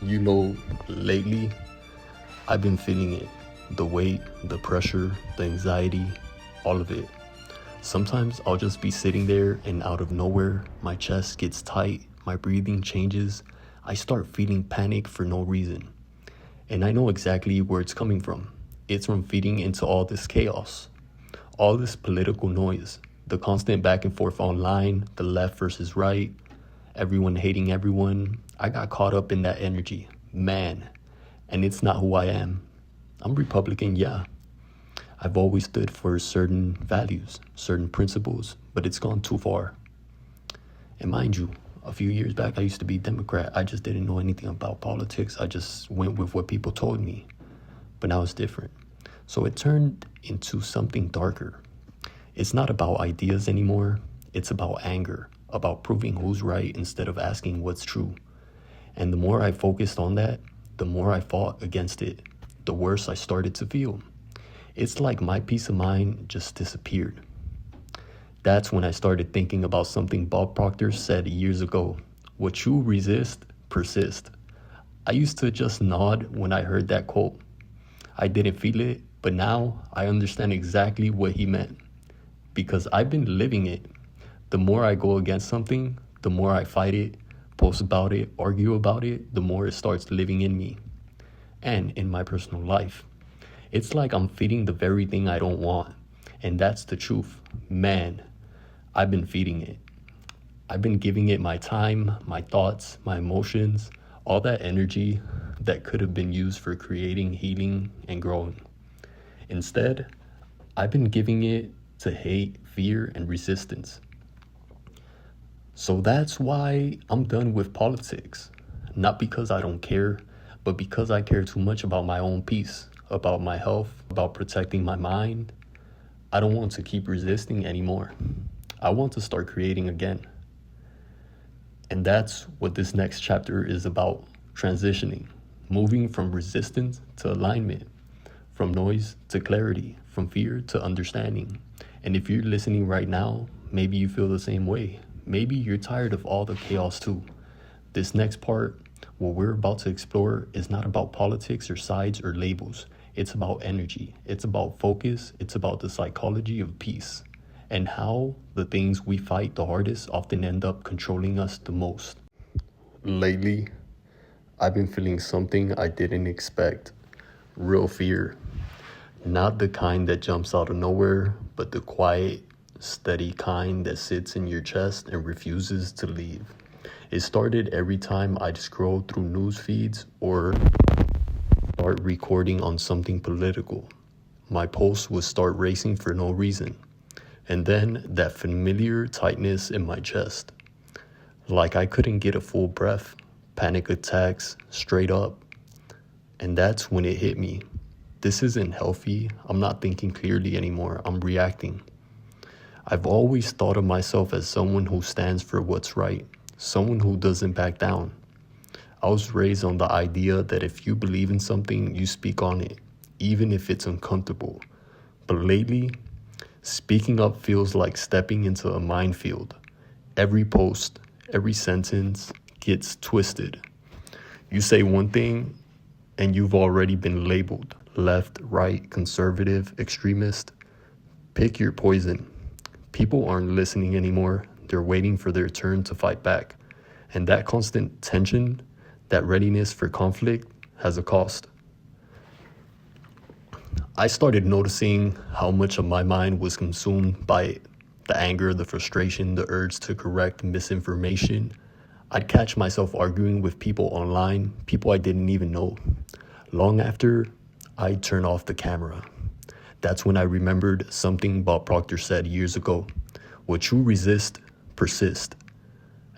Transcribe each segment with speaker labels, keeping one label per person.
Speaker 1: You know, lately, I've been feeling it. The weight, the pressure, the anxiety, all of it. Sometimes I'll just be sitting there and out of nowhere, my chest gets tight, my breathing changes. I start feeling panic for no reason. And I know exactly where it's coming from. It's from feeding into all this chaos, all this political noise, the constant back and forth online, the left versus right, everyone hating everyone. I got caught up in that energy, man, and it's not who I am. I'm Republican, yeah. I've always stood for certain values, certain principles, but it's gone too far. And mind you, a few years back, I used to be Democrat. I just didn't know anything about politics. I just went with what people told me. But now it's different. So it turned into something darker. It's not about ideas anymore. It's about anger, about proving who's right instead of asking what's true. And the more I focused on that, the more I fought against it, the worse I started to feel. It's like my peace of mind just disappeared. That's when I started thinking about something Bob Proctor said years ago. What you resist, persist. I used to just nod when I heard that quote. I didn't feel it, but now I understand exactly what he meant. Because I've been living it. The more I go against something, the more I fight it, post about it, argue about it, the more it starts living in me. And in my personal life. It's like I'm feeding the very thing I don't want. And that's the truth. Man, I've been feeding it. I've been giving it my time, my thoughts, my emotions, all that energy that could have been used for creating, healing, and growing. Instead, I've been giving it to hate, fear, and resistance. So that's why I'm done with politics. Not because I don't care, but because I care too much about my own peace, about my health, about protecting my mind. I don't want to keep resisting anymore. I want to start creating again. And that's what this next chapter is about, transitioning, moving from resistance to alignment, from noise to clarity, from fear to understanding. And if you're listening right now, maybe you feel the same way. Maybe you're tired of all the chaos too. This next part, what we're about to explore, is not about politics or sides or labels. It's about energy. It's about focus. It's about the psychology of peace and how the things we fight the hardest often end up controlling us the most. Lately, I've been feeling something I didn't expect. Real fear. Not the kind that jumps out of nowhere, but the quiet, steady kind that sits in your chest and refuses to leave. It started every time I'd scroll through news feeds or start recording on something political. My pulse would start racing for no reason. And then that familiar tightness in my chest. Like I couldn't get a full breath, panic attacks, straight up. And that's when it hit me. This isn't healthy. I'm not thinking clearly anymore. I'm reacting. I've always thought of myself as someone who stands for what's right, someone who doesn't back down. I was raised on the idea that if you believe in something, you speak on it, even if it's uncomfortable. But lately, speaking up feels like stepping into a minefield. Every post, every sentence gets twisted. You say one thing, and you've already been labeled left, right, conservative, extremist. Pick your poison. People aren't listening anymore. They're waiting for their turn to fight back. And that constant tension, that readiness for conflict, has a cost. I started noticing how much of my mind was consumed by the anger, the frustration, the urge to correct misinformation. I'd catch myself arguing with people online, people I didn't even know. Long after, I'd turn off the camera. That's when I remembered something Bob Proctor said years ago. What you resist, persist.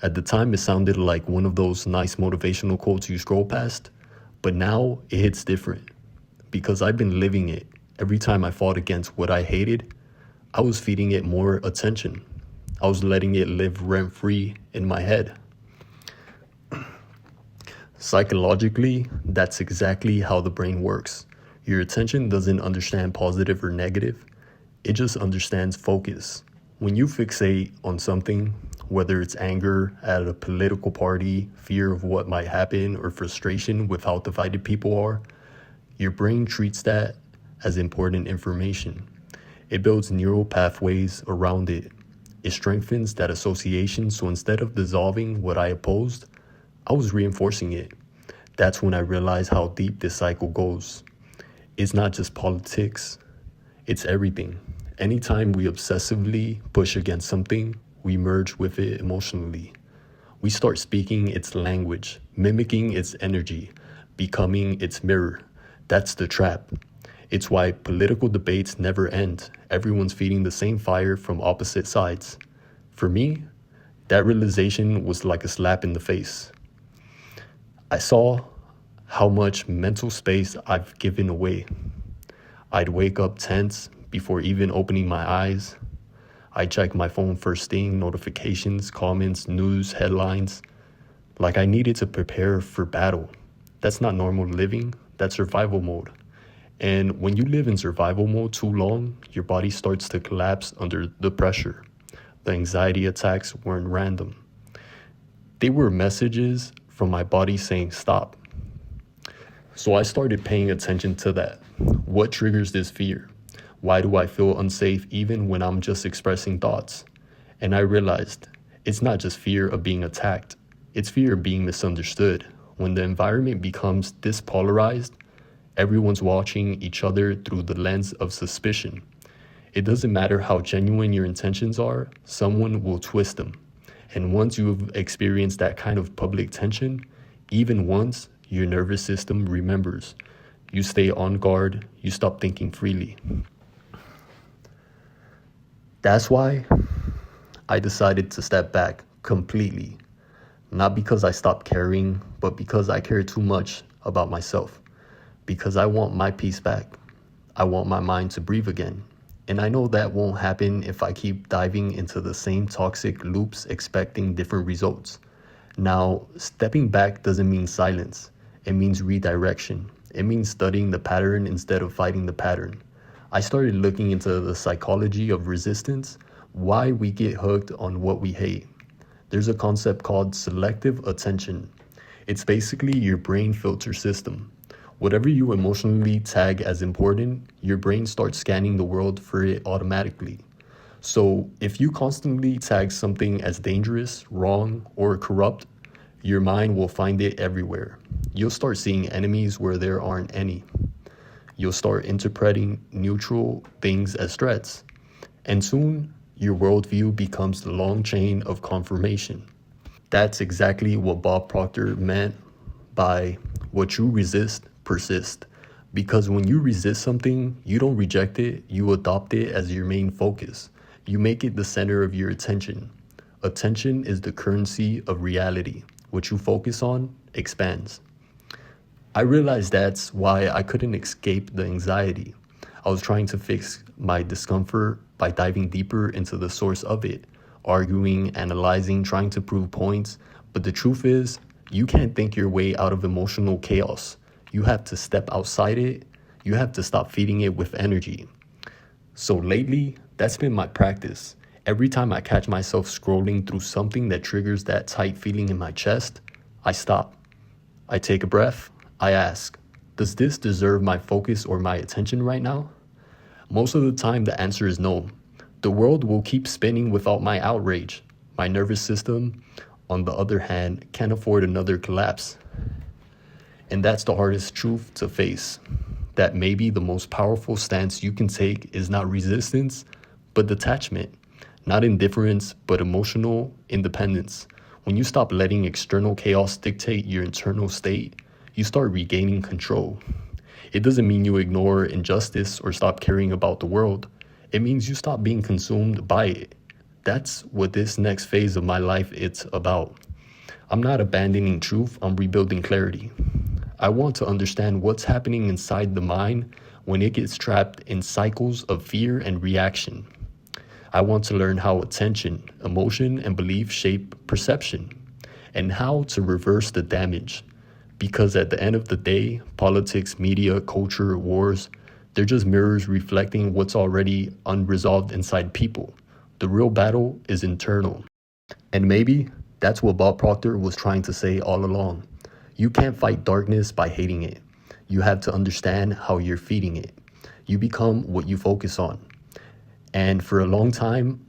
Speaker 1: At the time, it sounded like one of those nice motivational quotes you scroll past, but now it hits different. Because I've been living it. Every time I fought against what I hated, I was feeding it more attention. I was letting it live rent-free in my head. Psychologically, that's exactly how the brain works. Your attention doesn't understand positive or negative. It just understands focus. When you fixate on something, whether it's anger at a political party, fear of what might happen, or frustration with how divided people are, your brain treats that as important information. It builds neural pathways around it. It strengthens that association, so instead of dissolving what I opposed, I was reinforcing it. That's when I realized how deep this cycle goes. It's not just politics, it's everything. Anytime we obsessively push against something, we merge with it emotionally. We start speaking its language, mimicking its energy, becoming its mirror. That's the trap. It's why political debates never end. Everyone's feeding the same fire from opposite sides. For me, that realization was like a slap in the face. I saw how much mental space I've given away. I'd wake up tense before even opening my eyes. I'd check my phone first thing, notifications, comments, news, headlines, like I needed to prepare for battle. That's not normal living, that's survival mode. And when you live in survival mode too long, your body starts to collapse under the pressure. The anxiety attacks weren't random. They were messages from my body saying stop. So I started paying attention to that. What triggers this fear? Why do I feel unsafe even when I'm just expressing thoughts? And I realized it's not just fear of being attacked, it's fear of being misunderstood. When the environment becomes this polarized, everyone's watching each other through the lens of suspicion. It doesn't matter how genuine your intentions are, someone will twist them. And once you've experienced that kind of public tension, even once, your nervous system remembers. You stay on guard, you stop thinking freely. That's why I decided to step back completely. Not because I stopped caring, but because I care too much about myself. Because I want my peace back. I want my mind to breathe again. And I know that won't happen if I keep diving into the same toxic loops expecting different results. Now, stepping back doesn't mean silence. It means redirection. It means studying the pattern instead of fighting the pattern. I started looking into the psychology of resistance, why we get hooked on what we hate. There's a concept called selective attention. It's basically your brain filter system. Whatever you emotionally tag as important, your brain starts scanning the world for it automatically. So if you constantly tag something as dangerous, wrong, or corrupt, your mind will find it everywhere. You'll start seeing enemies where there aren't any. You'll start interpreting neutral things as threats. And soon, your worldview becomes the long chain of confirmation. That's exactly what Bob Proctor meant by what you resist, persist. Because when you resist something, you don't reject it, you adopt it as your main focus. You make it the center of your attention. Attention is the currency of reality. What you focus on expands. I realized that's why I couldn't escape the anxiety. I was trying to fix my discomfort by diving deeper into the source of it, arguing, analyzing, trying to prove points. But the truth is, you can't think your way out of emotional chaos. You have to step outside it. You have to stop feeding it with energy. So lately, that's been my practice. Every time I catch myself scrolling through something that triggers that tight feeling in my chest, I stop. I take a breath. I ask, does this deserve my focus or my attention right now? Most of the time, the answer is no. The world will keep spinning without my outrage. My nervous system, on the other hand, can't afford another collapse. And that's the hardest truth to face. That maybe the most powerful stance you can take is not resistance, but detachment. Not indifference, but emotional independence. When you stop letting external chaos dictate your internal state, you start regaining control. It doesn't mean you ignore injustice or stop caring about the world. It means you stop being consumed by it. That's what this next phase of my life is about. I'm not abandoning truth, I'm rebuilding clarity. I want to understand what's happening inside the mind when it gets trapped in cycles of fear and reaction. I want to learn how attention, emotion, and belief shape perception, and how to reverse the damage. Because at the end of the day, politics, media, culture, wars, they're just mirrors reflecting what's already unresolved inside people. The real battle is internal. And maybe that's what Bob Proctor was trying to say all along. You can't fight darkness by hating it. You have to understand how you're feeding it. You become what you focus on. And for a long time,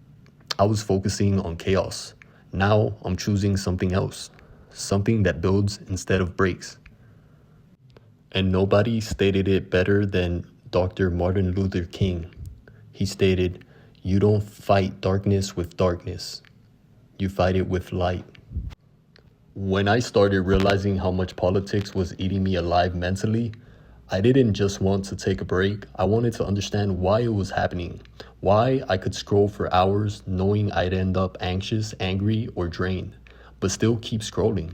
Speaker 1: I was focusing on chaos. Now I'm choosing something else, something that builds instead of breaks. And nobody stated it better than Dr. Martin Luther King. He stated, "You don't fight darkness with darkness. You fight it with light." When I started realizing how much politics was eating me alive mentally, I didn't just want to take a break. I wanted to understand why it was happening, why I could scroll for hours knowing I'd end up anxious, angry, or drained, but still keep scrolling.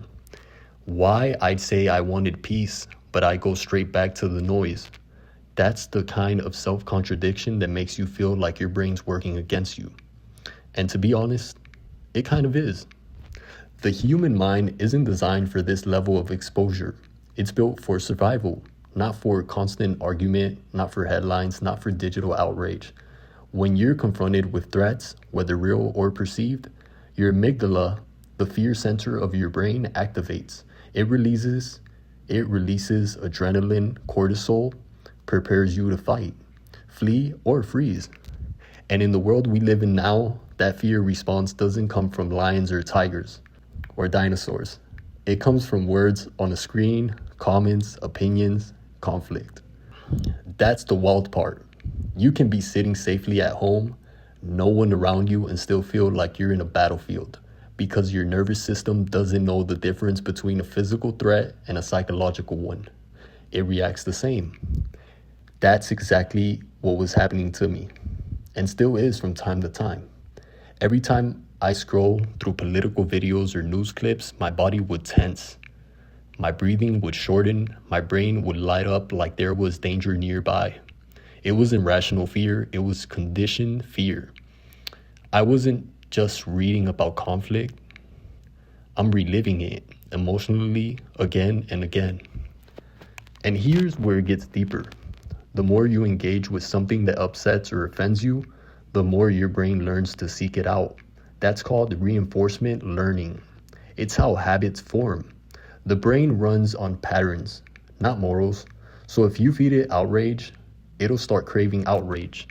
Speaker 1: Why I'd say I wanted peace, but I go straight back to the noise. That's the kind of self-contradiction that makes you feel like your brain's working against you. And to be honest, it kind of is. The human mind isn't designed for this level of exposure. It's built for survival, not for constant argument, not for headlines, not for digital outrage. When you're confronted with threats, whether real or perceived, your amygdala, the fear center of your brain, activates. It releases adrenaline, cortisol, prepares you to fight, flee, or freeze. And in the world we live in now, that fear response doesn't come from lions or tigers or dinosaurs. It comes from words on a screen, comments, opinions, conflict. That's the wild part. You can be sitting safely at home, no one around you, and still feel like you're in a battlefield because your nervous system doesn't know the difference between a physical threat and a psychological one. It reacts the same. That's exactly what was happening to me, and still is from time to time. Every time I scroll through political videos or news clips, my body would tense. My breathing would shorten. My brain would light up like there was danger nearby. It wasn't rational fear. It was conditioned fear. I wasn't just reading about conflict. I'm reliving it emotionally again and again. And here's where it gets deeper. The more you engage with something that upsets or offends you, the more your brain learns to seek it out. That's called reinforcement learning. It's how habits form. The brain runs on patterns, not morals. So if you feed it outrage, it'll start craving outrage.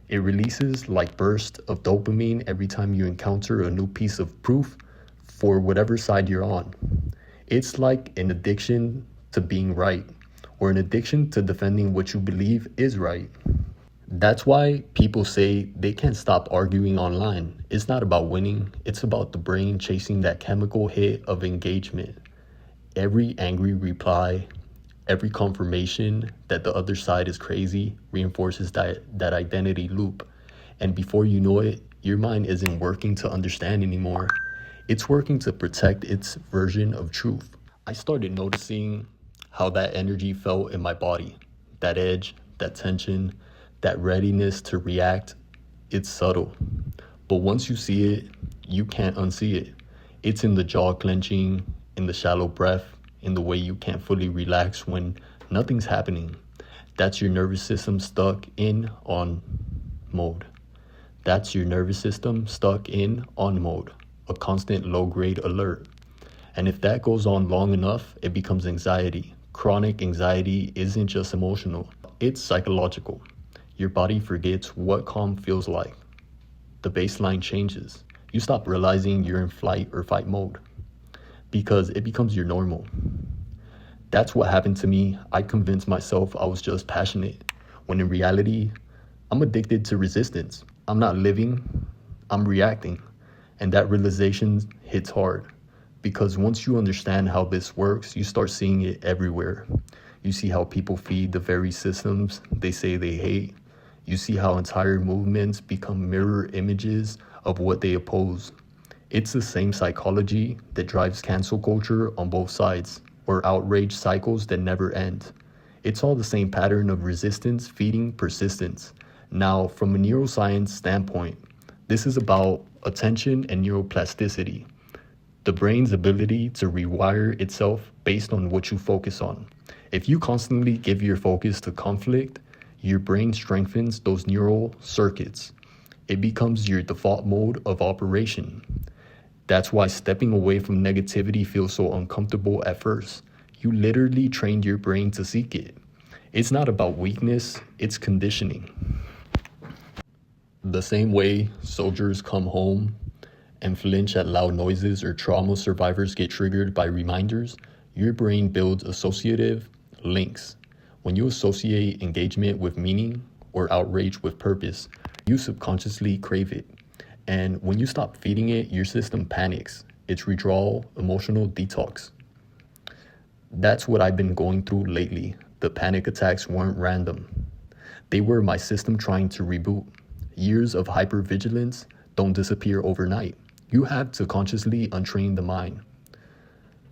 Speaker 1: It releases like bursts of dopamine every time you encounter a new piece of proof for whatever side you're on. It's like an addiction to being right, or an addiction to defending what you believe is right. That's why people say they can't stop arguing online. It's not about winning. It's about the brain chasing that chemical hit of engagement. Every angry reply, every confirmation that the other side is crazy reinforces that identity loop. And before you know it, your mind isn't working to understand anymore. It's working to protect its version of truth. I started noticing how that energy felt in my body. That edge, that tension, that readiness to react. It's subtle. But once you see it, you can't unsee it. It's in the jaw clenching, in the shallow breath, in the way you can't fully relax when nothing's happening. That's your nervous system stuck in on mode. That's your nervous system stuck in on mode, a constant low-grade alert. And if that goes on long enough, it becomes anxiety. Chronic anxiety isn't just emotional, it's psychological. Your body forgets what calm feels like. The baseline changes. You stop realizing you're in flight or fight mode because it becomes your normal. That's what happened to me. I convinced myself I was just passionate, when in reality, I'm addicted to resistance. I'm not living, I'm reacting. And that realization hits hard because once you understand how this works, you start seeing it everywhere. You see how people feed the very systems they say they hate. You see how entire movements become mirror images of what they oppose. It's the same psychology that drives cancel culture on both sides, or outrage cycles that never end. It's all the same pattern of resistance feeding persistence. Now, from a neuroscience standpoint, this is about attention and neuroplasticity, the brain's ability to rewire itself based on what you focus on. If you constantly give your focus to conflict, your brain strengthens those neural circuits. It becomes your default mode of operation. That's why stepping away from negativity feels so uncomfortable at first. You literally trained your brain to seek it. It's not about weakness, it's conditioning. The same way soldiers come home and flinch at loud noises or trauma survivors get triggered by reminders, your brain builds associative links. When you associate engagement with meaning or outrage with purpose, you subconsciously crave it. And when you stop feeding it, your system panics. It's withdrawal, emotional detox. That's what I've been going through lately. The panic attacks weren't random. They were my system trying to reboot. Years of hypervigilance don't disappear overnight. You have to consciously untrain the mind.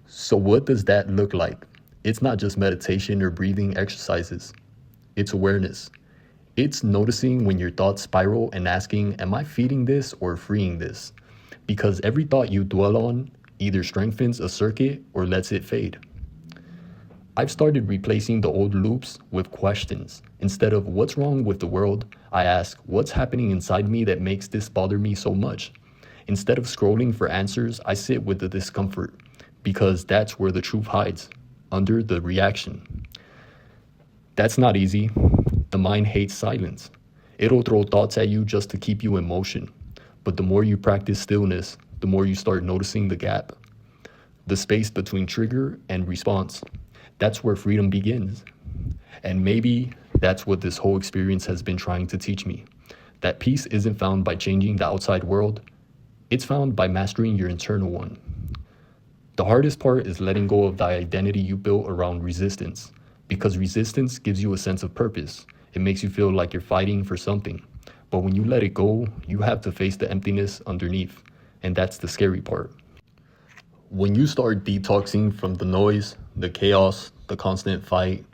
Speaker 1: So what does that look like? It's not just meditation or breathing exercises. It's awareness. It's noticing when your thoughts spiral and asking, am I feeding this or freeing this? Because every thought you dwell on either strengthens a circuit or lets it fade. I've started replacing the old loops with questions. Instead of what's wrong with the world, I ask, what's happening inside me that makes this bother me so much? Instead of scrolling for answers, I sit with the discomfort because that's where the truth hides, under the reaction. That's not easy. The mind hates silence. It'll throw thoughts at you just to keep you in motion. But the more you practice stillness, the more you start noticing the gap, the space between trigger and response. That's where freedom begins. And maybe that's what this whole experience has been trying to teach me. That peace isn't found by changing the outside world. It's found by mastering your internal one. The hardest part is letting go of the identity you built around resistance, because resistance gives you a sense of purpose. It makes you feel like you're fighting for something. But when you let it go, you have to face the emptiness underneath. And that's the scary part. When you start detoxing from the noise, the chaos, the constant fight,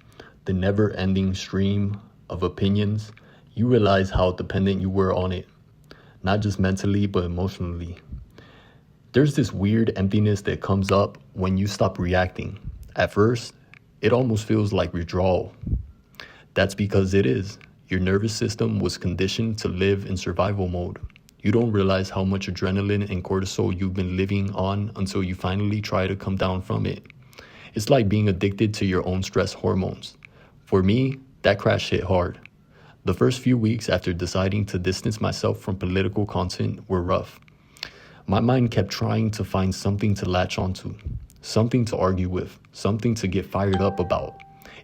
Speaker 1: the never-ending stream of opinions, you realize how dependent you were on it. Not just mentally, but emotionally. There's this weird emptiness that comes up when you stop reacting. At first, it almost feels like withdrawal. That's because it is. Your nervous system was conditioned to live in survival mode. You don't realize how much adrenaline and cortisol you've been living on until you finally try to come down from it. It's like being addicted to your own stress hormones. For me, that crash hit hard. The first few weeks after deciding to distance myself from political content were rough. My mind kept trying to find something to latch onto, something to argue with, something to get fired up about.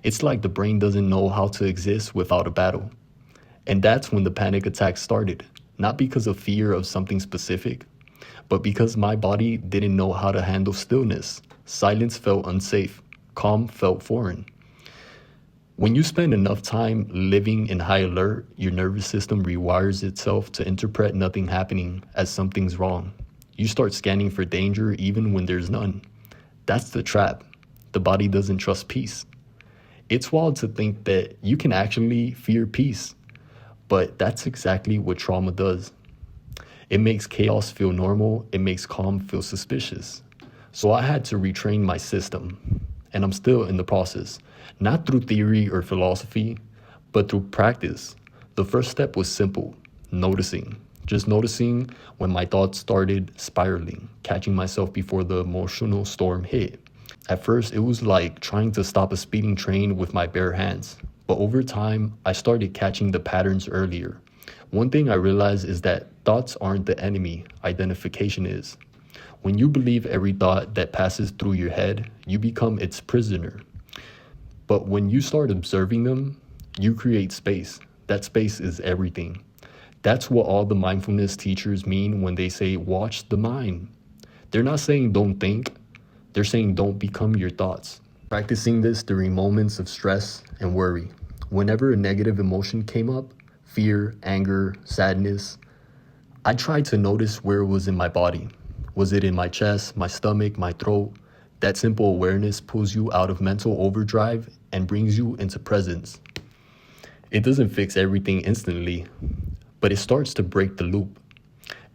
Speaker 1: It's like the brain doesn't know how to exist without a battle. And that's when the panic attacks started, not because of fear of something specific, but because my body didn't know how to handle stillness. Silence felt unsafe. Calm felt foreign. When you spend enough time living in high alert, your nervous system rewires itself to interpret nothing happening as something's wrong. You start scanning for danger even when there's none. That's the trap. The body doesn't trust peace. It's wild to think that you can actually fear peace, but that's exactly what trauma does. It makes chaos feel normal. It makes calm feel suspicious. So I had to retrain my system, and I'm still in the process, not through theory or philosophy, but through practice. The first step was simple, noticing. Just noticing when my thoughts started spiraling, catching myself before the emotional storm hit. At first, it was like trying to stop a speeding train with my bare hands. But over time, I started catching the patterns earlier. One thing I realized is that thoughts aren't the enemy, identification is. When you believe every thought that passes through your head, you become its prisoner. But when you start observing them, you create space. That space is everything. That's what all the mindfulness teachers mean when they say, watch the mind. They're not saying don't think. They're saying don't become your thoughts. Practicing this during moments of stress and worry. Whenever a negative emotion came up, fear, anger, sadness, I tried to notice where it was in my body. Was it in my chest, my stomach, my throat? That simple awareness pulls you out of mental overdrive and brings you into presence. It doesn't fix everything instantly, but it starts to break the loop.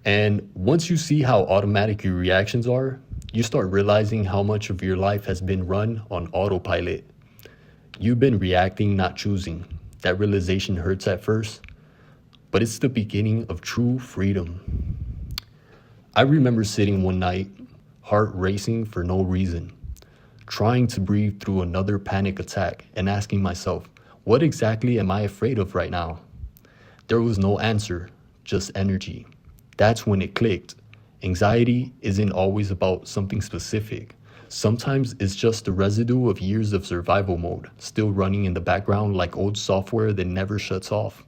Speaker 1: And once you see how automatic your reactions are, you start realizing how much of your life has been run on autopilot. You've been reacting, not choosing. That realization hurts at first, but it's the beginning of true freedom. I remember sitting one night, heart racing for no reason, trying to breathe through another panic attack and asking myself, what exactly am I afraid of right now? There was no answer, just energy. That's when it clicked. Anxiety isn't always about something specific. Sometimes it's just the residue of years of survival mode, still running in the background like old software that never shuts off.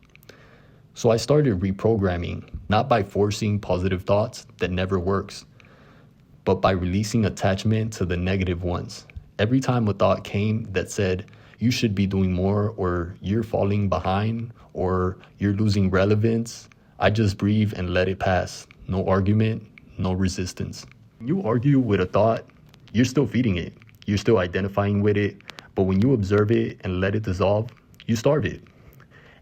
Speaker 1: So I started reprogramming, not by forcing positive thoughts that never works, but by releasing attachment to the negative ones. Every time a thought came that said, you should be doing more, or you're falling behind, or you're losing relevance, I just breathe and let it pass. No argument, no resistance. When you argue with a thought, you're still feeding it. You're still identifying with it. But when you observe it and let it dissolve, you starve it.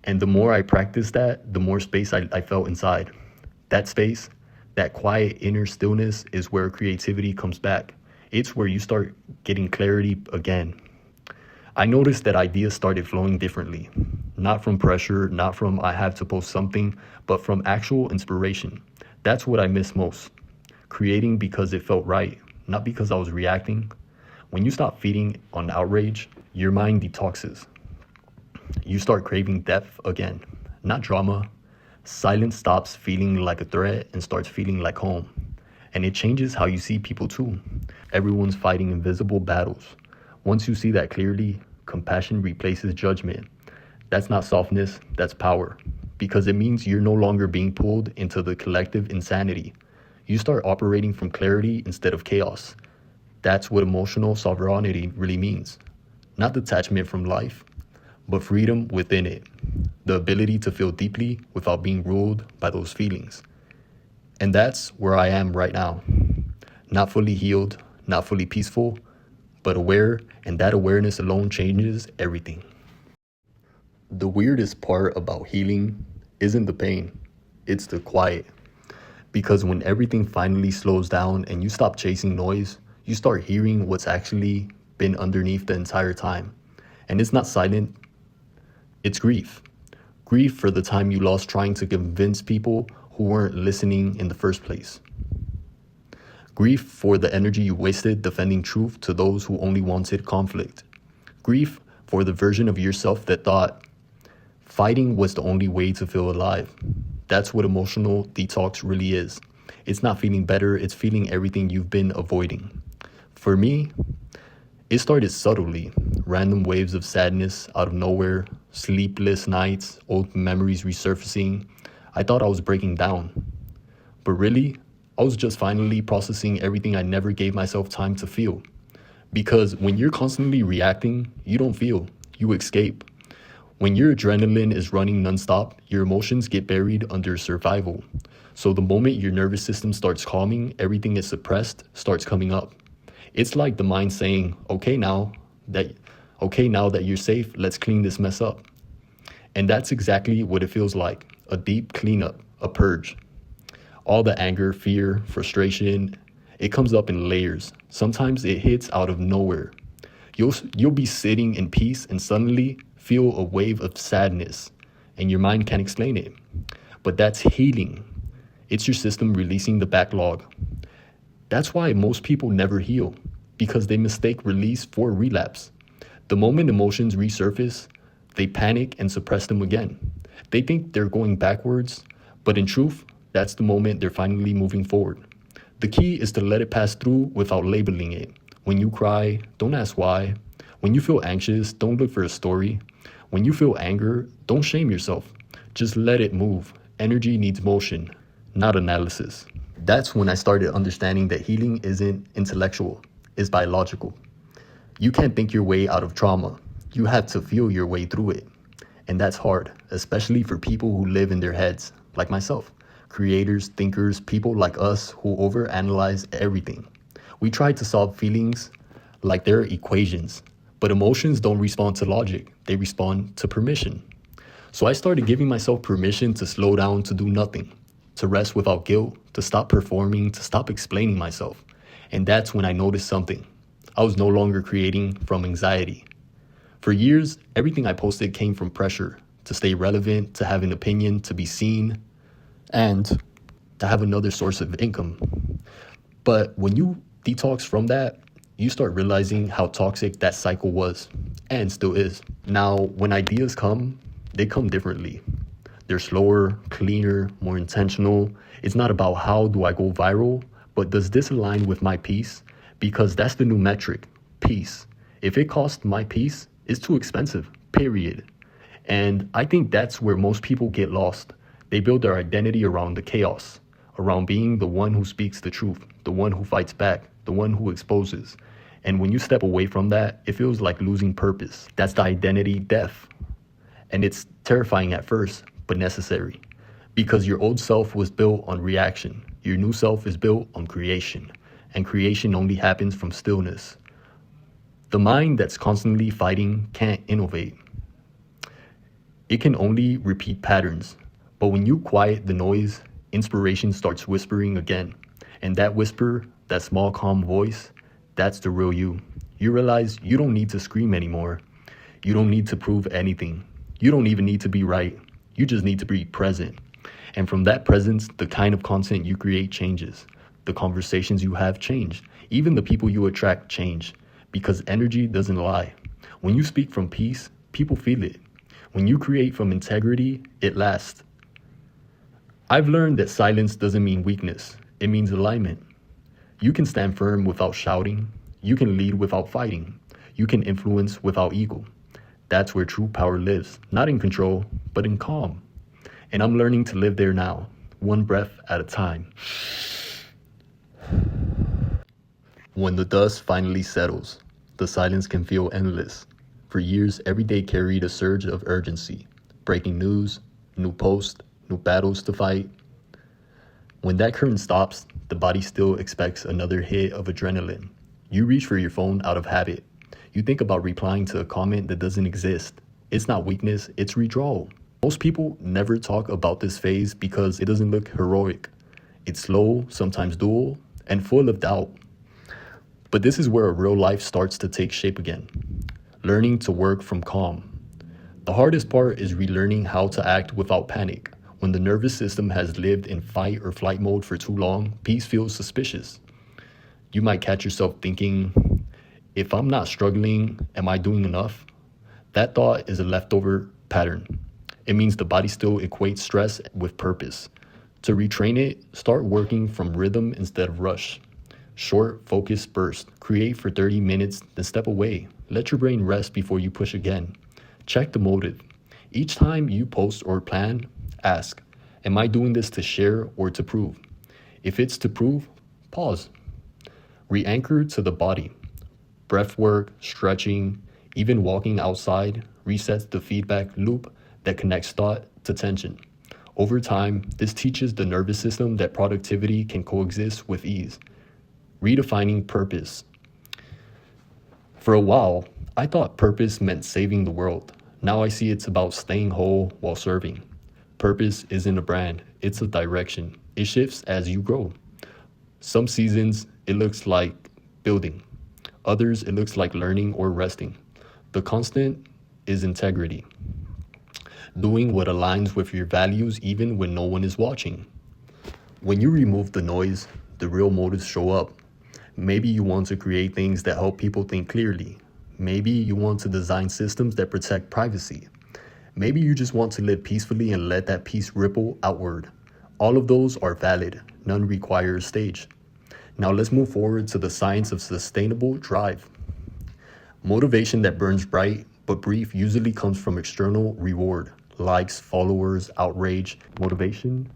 Speaker 1: And the more I practiced that, the more space I felt inside. That space, that quiet inner stillness is where creativity comes back. It's where you start getting clarity again. I noticed that ideas started flowing differently. Not from pressure, not from I have to post something, but from actual inspiration. That's what I miss most. Creating because it felt right, not because I was reacting. When you stop feeding on outrage, your mind detoxes. You start craving depth again, not drama. Silence stops feeling like a threat and starts feeling like home. And it changes how you see people too. Everyone's fighting invisible battles. Once you see that clearly, compassion replaces judgment. That's not softness, that's power. Because it means you're no longer being pulled into the collective insanity. You start operating from clarity instead of chaos. That's what emotional sovereignty really means. Not detachment from life, but freedom within it. The ability to feel deeply without being ruled by those feelings. And that's where I am right now. Not fully healed, not fully peaceful, but aware, and that awareness alone changes everything. The weirdest part about healing isn't the pain, it's the quiet. Because when everything finally slows down and you stop chasing noise, you start hearing what's actually been underneath the entire time. And it's not silent, it's grief. Grief for the time you lost trying to convince people who weren't listening in the first place. Grief for the energy you wasted defending truth to those who only wanted conflict. Grief for the version of yourself that thought fighting was the only way to feel alive. That's what emotional detox really is. It's not feeling better, it's feeling everything you've been avoiding. For me, it started subtly. Random waves of sadness out of nowhere, sleepless nights, old memories resurfacing. I thought I was breaking down. But really, I was just finally processing everything I never gave myself time to feel. Because when you're constantly reacting, you don't feel, you escape. When your adrenaline is running nonstop, your emotions get buried under survival. So the moment your nervous system starts calming, everything is suppressed, starts coming up. It's like the mind saying, okay, now that you're safe, let's clean this mess up. And that's exactly what it feels like, a deep cleanup, a purge. All the anger, fear, frustration, it comes up in layers. Sometimes it hits out of nowhere. You'll be sitting in peace and suddenly feel a wave of sadness, and your mind can't explain it. But that's healing. It's your system releasing the backlog. That's why most people never heal, because they mistake release for relapse. The moment emotions resurface, they panic and suppress them again. They think they're going backwards, but in truth, that's the moment they're finally moving forward. The key is to let it pass through without labeling it. When you cry, don't ask why. When you feel anxious, don't look for a story. When you feel anger, don't shame yourself. Just let it move. Energy needs motion, not analysis. That's when I started understanding that healing isn't intellectual, it's biological. You can't think your way out of trauma. You have to feel your way through it. And that's hard, especially for people who live in their heads, like myself. Creators, thinkers, people like us who overanalyze everything. We try to solve feelings like they're equations, but emotions don't respond to logic, they respond to permission. So I started giving myself permission to slow down, to do nothing, to rest without guilt, to stop performing, to stop explaining myself. And that's when I noticed something. I was no longer creating from anxiety. For years, everything I posted came from pressure to stay relevant, to have an opinion, to be seen. And to have another source of income. But when you detox from that, you start realizing how toxic that cycle was and still is. Now, when ideas come, they come differently. They're slower, cleaner, more intentional. It's not about how do I go viral, but does this align with my peace? Because that's the new metric, peace. If it costs my peace, it's too expensive, period. And I think that's where most people get lost. They build their identity around the chaos, around being the one who speaks the truth, the one who fights back, the one who exposes. And when you step away from that, it feels like losing purpose. That's the identity death. And it's terrifying at first, but necessary. Because your old self was built on reaction. Your new self is built on creation. And creation only happens from stillness. The mind that's constantly fighting can't innovate. It can only repeat patterns. But when you quiet the noise, inspiration starts whispering again. And that whisper, that small calm voice, that's the real you. You realize you don't need to scream anymore. You don't need to prove anything. You don't even need to be right. You just need to be present. And from that presence, the kind of content you create changes. The conversations you have change. Even the people you attract change. Because energy doesn't lie. When you speak from peace, people feel it. When you create from integrity, it lasts. I've learned that silence doesn't mean weakness. It means alignment. You can stand firm without shouting. You can lead without fighting. You can influence without ego. That's where true power lives, not in control, but in calm. And I'm learning to live there now, one breath at a time. When the dust finally settles, the silence can feel endless. For years, every day carried a surge of urgency. Breaking news, new posts, new battles to fight. When that curtain stops, the body still expects another hit of adrenaline. You reach for your phone out of habit. You think about replying to a comment that doesn't exist. It's not weakness, it's withdrawal. Most people never talk about this phase because it doesn't look heroic. It's slow, sometimes dual, and full of doubt. But this is where a real life starts to take shape again. Learning to work from calm. The hardest part is relearning how to act without panic. When the nervous system has lived in fight or flight mode for too long, peace feels suspicious. You might catch yourself thinking, if I'm not struggling, am I doing enough? That thought is a leftover pattern. It means the body still equates stress with purpose. To retrain it, start working from rhythm instead of rush. Short, focused burst. Create for 30 minutes, then step away. Let your brain rest before you push again. Check the motive. Each time you post or plan, ask, am I doing this to share or to prove? If it's to prove, pause. Re-anchor to the body. Breath work, stretching, even walking outside resets the feedback loop that connects thought to tension. Over time, this teaches the nervous system that productivity can coexist with ease. Redefining purpose. For a while, I thought purpose meant saving the world. Now I see it's about staying whole while serving. Purpose isn't a brand, it's a direction. It shifts as you grow. Some seasons, it looks like building. Others, it looks like learning or resting. The constant is integrity. Doing what aligns with your values even when no one is watching. When you remove the noise, the real motives show up. Maybe you want to create things that help people think clearly. Maybe you want to design systems that protect privacy. Maybe you just want to live peacefully and let that peace ripple outward. All of those are valid. None require a stage. Now let's move forward to the science of sustainable drive. Motivation that burns bright but brief usually comes from external reward. Likes, followers, outrage. Motivation,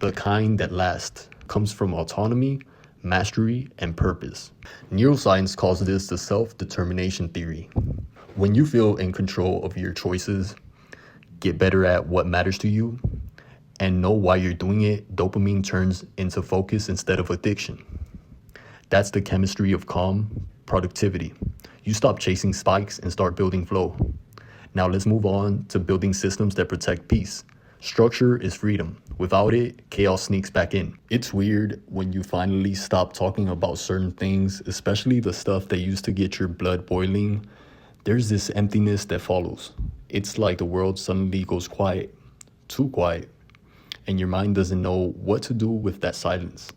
Speaker 1: the kind that lasts, comes from autonomy, mastery, and purpose. Neuroscience calls this the self-determination theory. When you feel in control of your choices, get better at what matters to you, and know why you're doing it, dopamine turns into focus instead of addiction. That's the chemistry of calm productivity. You stop chasing spikes and start building flow. Now let's move on to building systems that protect peace. Structure is freedom. Without it, chaos sneaks back in. It's weird when you finally stop talking about certain things, especially the stuff that used to get your blood boiling. There's this emptiness that follows. It's like the world suddenly goes quiet, too quiet. and your mind doesn't know what to do with that silence.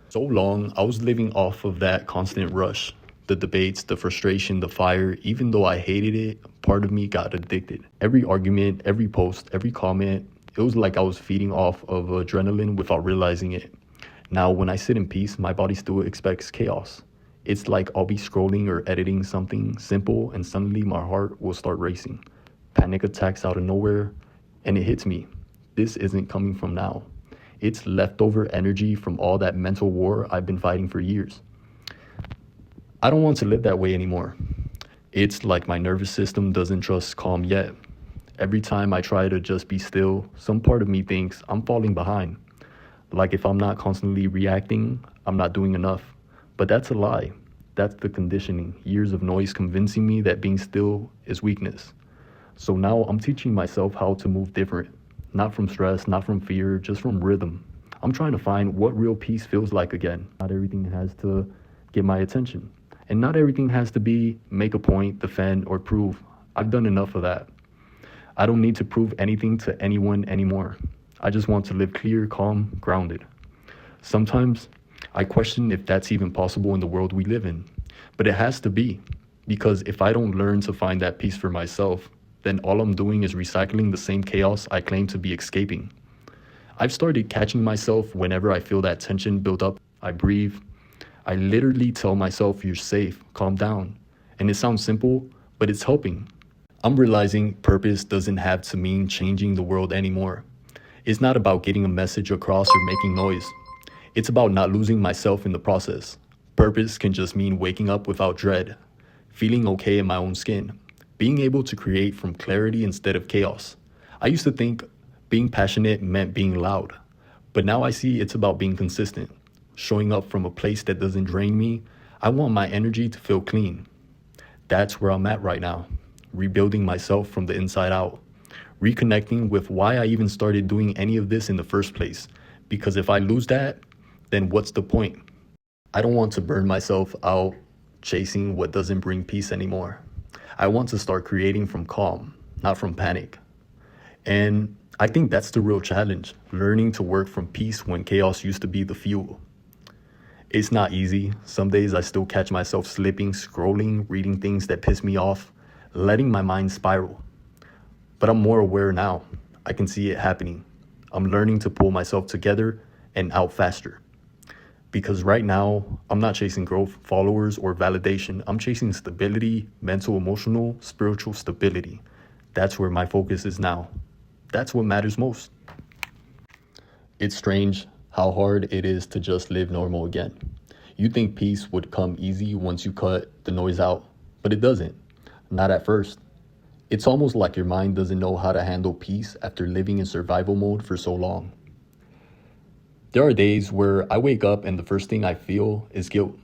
Speaker 1: So long, I was living off of that constant rush. The debates, the frustration, the fire, even though I hated it, part of me got addicted. Every argument, every post, every comment, it was like I was feeding off of adrenaline without realizing it. Now, when I sit in peace, my body still expects chaos. It's like I'll be scrolling or editing something simple and suddenly my heart will start racing. Panic attacks out of nowhere, and it hits me. This isn't coming from now. It's leftover energy from all that mental war I've been fighting for years. I don't want to live that way anymore. It's like my nervous system doesn't trust calm yet. Every time I try to just be still, some part of me thinks I'm falling behind. Like if I'm not constantly reacting, I'm not doing enough. But that's a lie. That's the conditioning, years of noise convincing me that being still is weakness. So now I'm teaching myself how to move different. Not from stress, not from fear, just from rhythm. I'm trying to find what real peace feels like again. Not everything has to get my attention. And not everything has to be make a point, defend, or prove. I've done enough of that. I don't need to prove anything to anyone anymore. I just want to live clear, calm, grounded. Sometimes I question if that's even possible in the world we live in. But it has to be. Because if I don't learn to find that peace for myself, then all I'm doing is recycling the same chaos I claim to be escaping. I've started catching myself whenever I feel that tension build up. I breathe. I literally tell myself, you're safe, calm down. And it sounds simple, but it's helping. I'm realizing purpose doesn't have to mean changing the world anymore. It's not about getting a message across or making noise. It's about not losing myself in the process. Purpose can just mean waking up without dread, feeling okay in my own skin, being able to create from clarity instead of chaos. I used to think being passionate meant being loud, but now I see it's about being consistent, showing up from a place that doesn't drain me. I want my energy to feel clean. That's where I'm at right now, rebuilding myself from the inside out, reconnecting with why I even started doing any of this in the first place. Because if I lose that, then what's the point? I don't want to burn myself out chasing what doesn't bring peace anymore. I want to start creating from calm, not from panic. And I think that's the real challenge, learning to work from peace when chaos used to be the fuel. It's not easy. Some days I still catch myself slipping, scrolling, reading things that piss me off, letting my mind spiral. But I'm more aware now. I can see it happening. I'm learning to pull myself together and out faster. Because right now, I'm not chasing growth, followers, or validation. I'm chasing stability, mental, emotional, spiritual stability. That's where my focus is now. That's what matters most. It's strange how hard it is to just live normal again. You think peace would come easy once you cut the noise out, but it doesn't. Not at first. It's almost like your mind doesn't know how to handle peace after living in survival mode for so long. There are days where I wake up and the first thing I feel is guilt.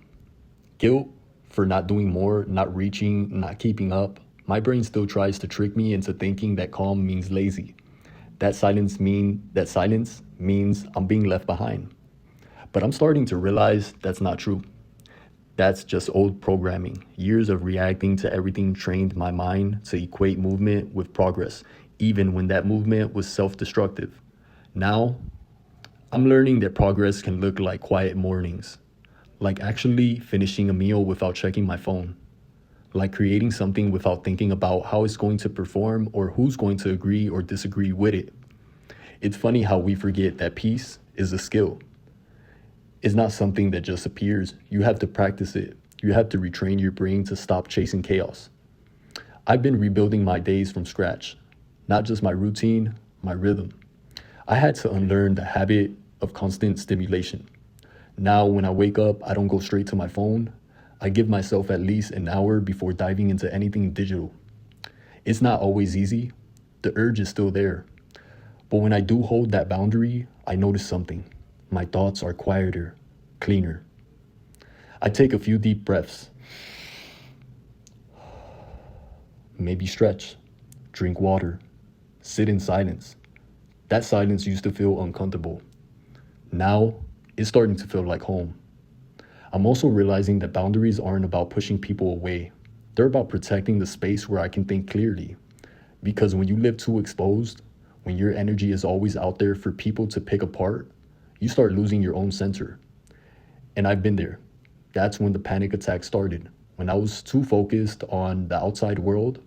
Speaker 1: Guilt for not doing more, not reaching, not keeping up. My brain still tries to trick me into thinking that calm means lazy. That silence means I'm being left behind. But I'm starting to realize that's not true. That's just old programming. Years of reacting to everything trained my mind to equate movement with progress, even when that movement was self-destructive. Now, I'm learning that progress can look like quiet mornings, like actually finishing a meal without checking my phone, like creating something without thinking about how it's going to perform or who's going to agree or disagree with it. It's funny how we forget that peace is a skill. It's not something that just appears. You have to practice it. You have to retrain your brain to stop chasing chaos. I've been rebuilding my days from scratch, not just my routine, my rhythm. I had to unlearn the habit of constant stimulation. Now, when I wake up, I don't go straight to my phone. I give myself at least an hour before diving into anything digital. It's not always easy. The urge is still there. But when I do hold that boundary, I notice something. My thoughts are quieter, cleaner. I take a few deep breaths. Maybe stretch, drink water, sit in silence. That silence used to feel uncomfortable. Now, it's starting to feel like home. I'm also realizing that boundaries aren't about pushing people away. They're about protecting the space where I can think clearly. Because when you live too exposed, When your energy is always out there for people to pick apart, you start losing your own center. And I've been there. That's when the panic attack started. When I was too focused on the outside world,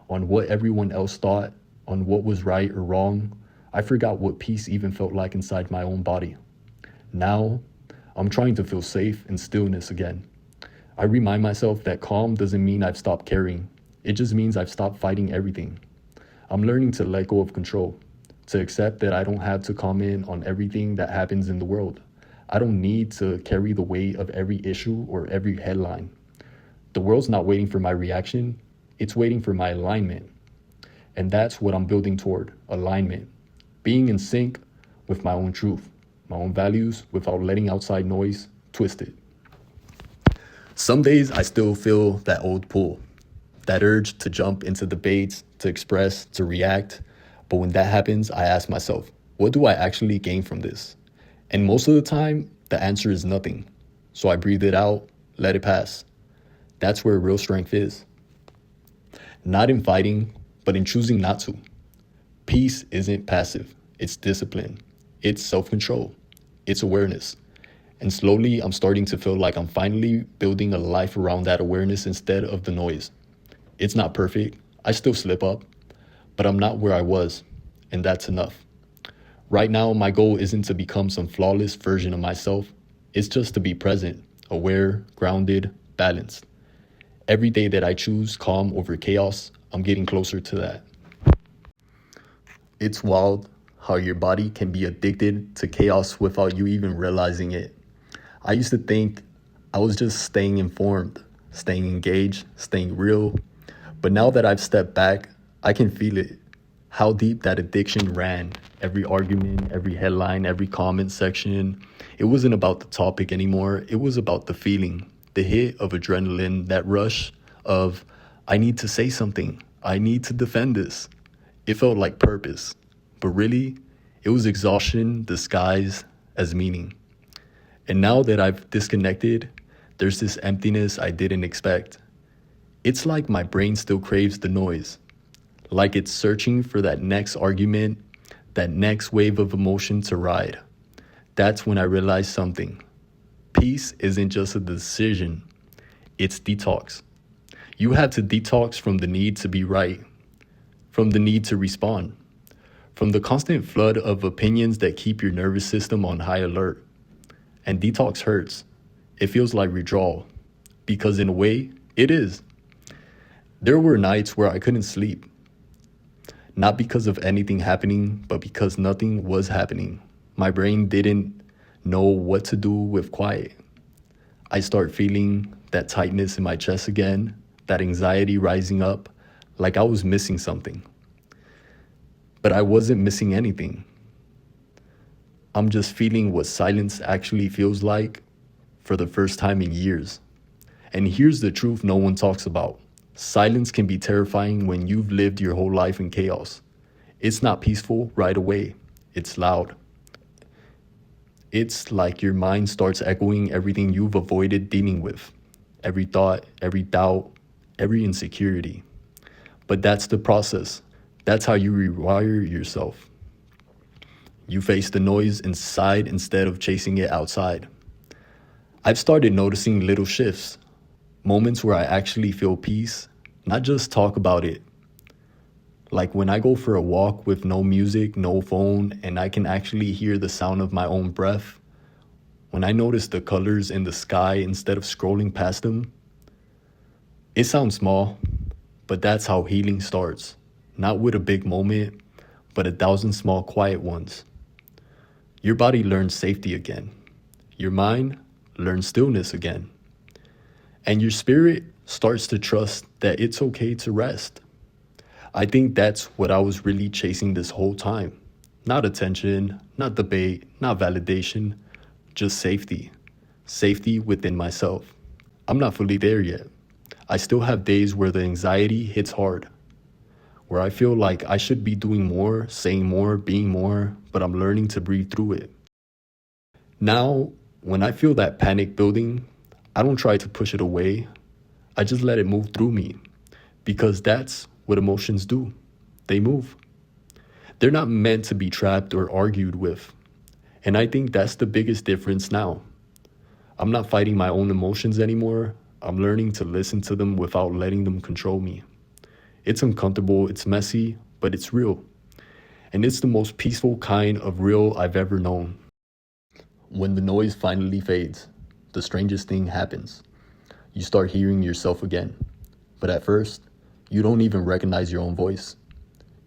Speaker 1: on what everyone else thought, on what was right or wrong, I forgot what peace even felt like inside my own body. Now, I'm trying to feel safe and stillness again. I remind myself that calm doesn't mean I've stopped caring. It just means I've stopped fighting everything. I'm learning to let go of control, to accept that I don't have to comment on everything that happens in the world. I don't need to carry the weight of every issue or every headline. The world's not waiting for my reaction, it's waiting for my alignment. And that's what I'm building toward, alignment. Being in sync with my own truth, my own values, without letting outside noise twist it. Some days I still feel that old pull, that urge to jump into debates, to express, to react. But when that happens, I ask myself, what do I actually gain from this? And most of the time, the answer is nothing. So I breathe it out, let it pass. That's where real strength is. Not in fighting, but in choosing not to. Peace isn't passive, it's discipline. It's self-control. It's awareness. And slowly, I'm starting to feel like I'm finally building a life around that awareness instead of the noise. It's not perfect. I still slip up, but I'm not where I was, and that's enough. Right now, my goal isn't to become some flawless version of myself. It's just to be present, aware, grounded, balanced. Every day that I choose calm over chaos, I'm getting closer to that. It's wild how your body can be addicted to chaos without you even realizing it. I used to think I was just staying informed, staying engaged, staying real. But now that I've stepped back, I can feel it. How deep that addiction ran. Every argument, every headline, every comment section. It wasn't about the topic anymore. It was about the feeling, the hit of adrenaline, that rush of, I need to say something. I need to defend this. It felt like purpose. But really, it was exhaustion disguised as meaning. And now that I've disconnected, there's this emptiness I didn't expect. It's like my brain still craves the noise. Like it's searching for that next argument, that next wave of emotion to ride. That's when I realized something. Peace isn't just a decision, it's detox. You have to detox from the need to be right, from the need to respond, from the constant flood of opinions that keep your nervous system on high alert. And detox hurts. It feels like withdrawal, because in a way, it is. There were nights where I couldn't sleep. Not because of anything happening, but because nothing was happening. My brain didn't know what to do with quiet. I start feeling that tightness in my chest again, that anxiety rising up, like I was missing something. But I wasn't missing anything. I'm just feeling what silence actually feels like for the first time in years. And here's the truth no one talks about. Silence can be terrifying when you've lived your whole life in chaos. It's not peaceful right away. It's loud. It's like your mind starts echoing everything you've avoided dealing with. Every thought, every doubt, every insecurity. But that's the process. That's how you rewire yourself. You face the noise inside instead of chasing it outside. I've started noticing little shifts. Moments where I actually feel peace, not just talk about it. Like when I go for a walk with no music, no phone, and I can actually hear the sound of my own breath. When I notice the colors in the sky instead of scrolling past them. It sounds small, but that's how healing starts. Not with a big moment, but 1,000 small quiet ones. Your body learns safety again. Your mind learns stillness again. And your spirit starts to trust that it's okay to rest. I think that's what I was really chasing this whole time. Not attention, not debate, not validation, just safety. Safety within myself. I'm not fully there yet. I still have days where the anxiety hits hard, where I feel like I should be doing more, saying more, being more, but I'm learning to breathe through it. Now, when I feel that panic building, I don't try to push it away. I just let it move through me, because that's what emotions do. They move. They're not meant to be trapped or argued with. And I think that's the biggest difference now. I'm not fighting my own emotions anymore. I'm learning to listen to them without letting them control me. It's uncomfortable, it's messy, but it's real. And it's the most peaceful kind of real I've ever known. When the noise finally fades, the strangest thing happens. You start hearing yourself again. But at first, you don't even recognize your own voice.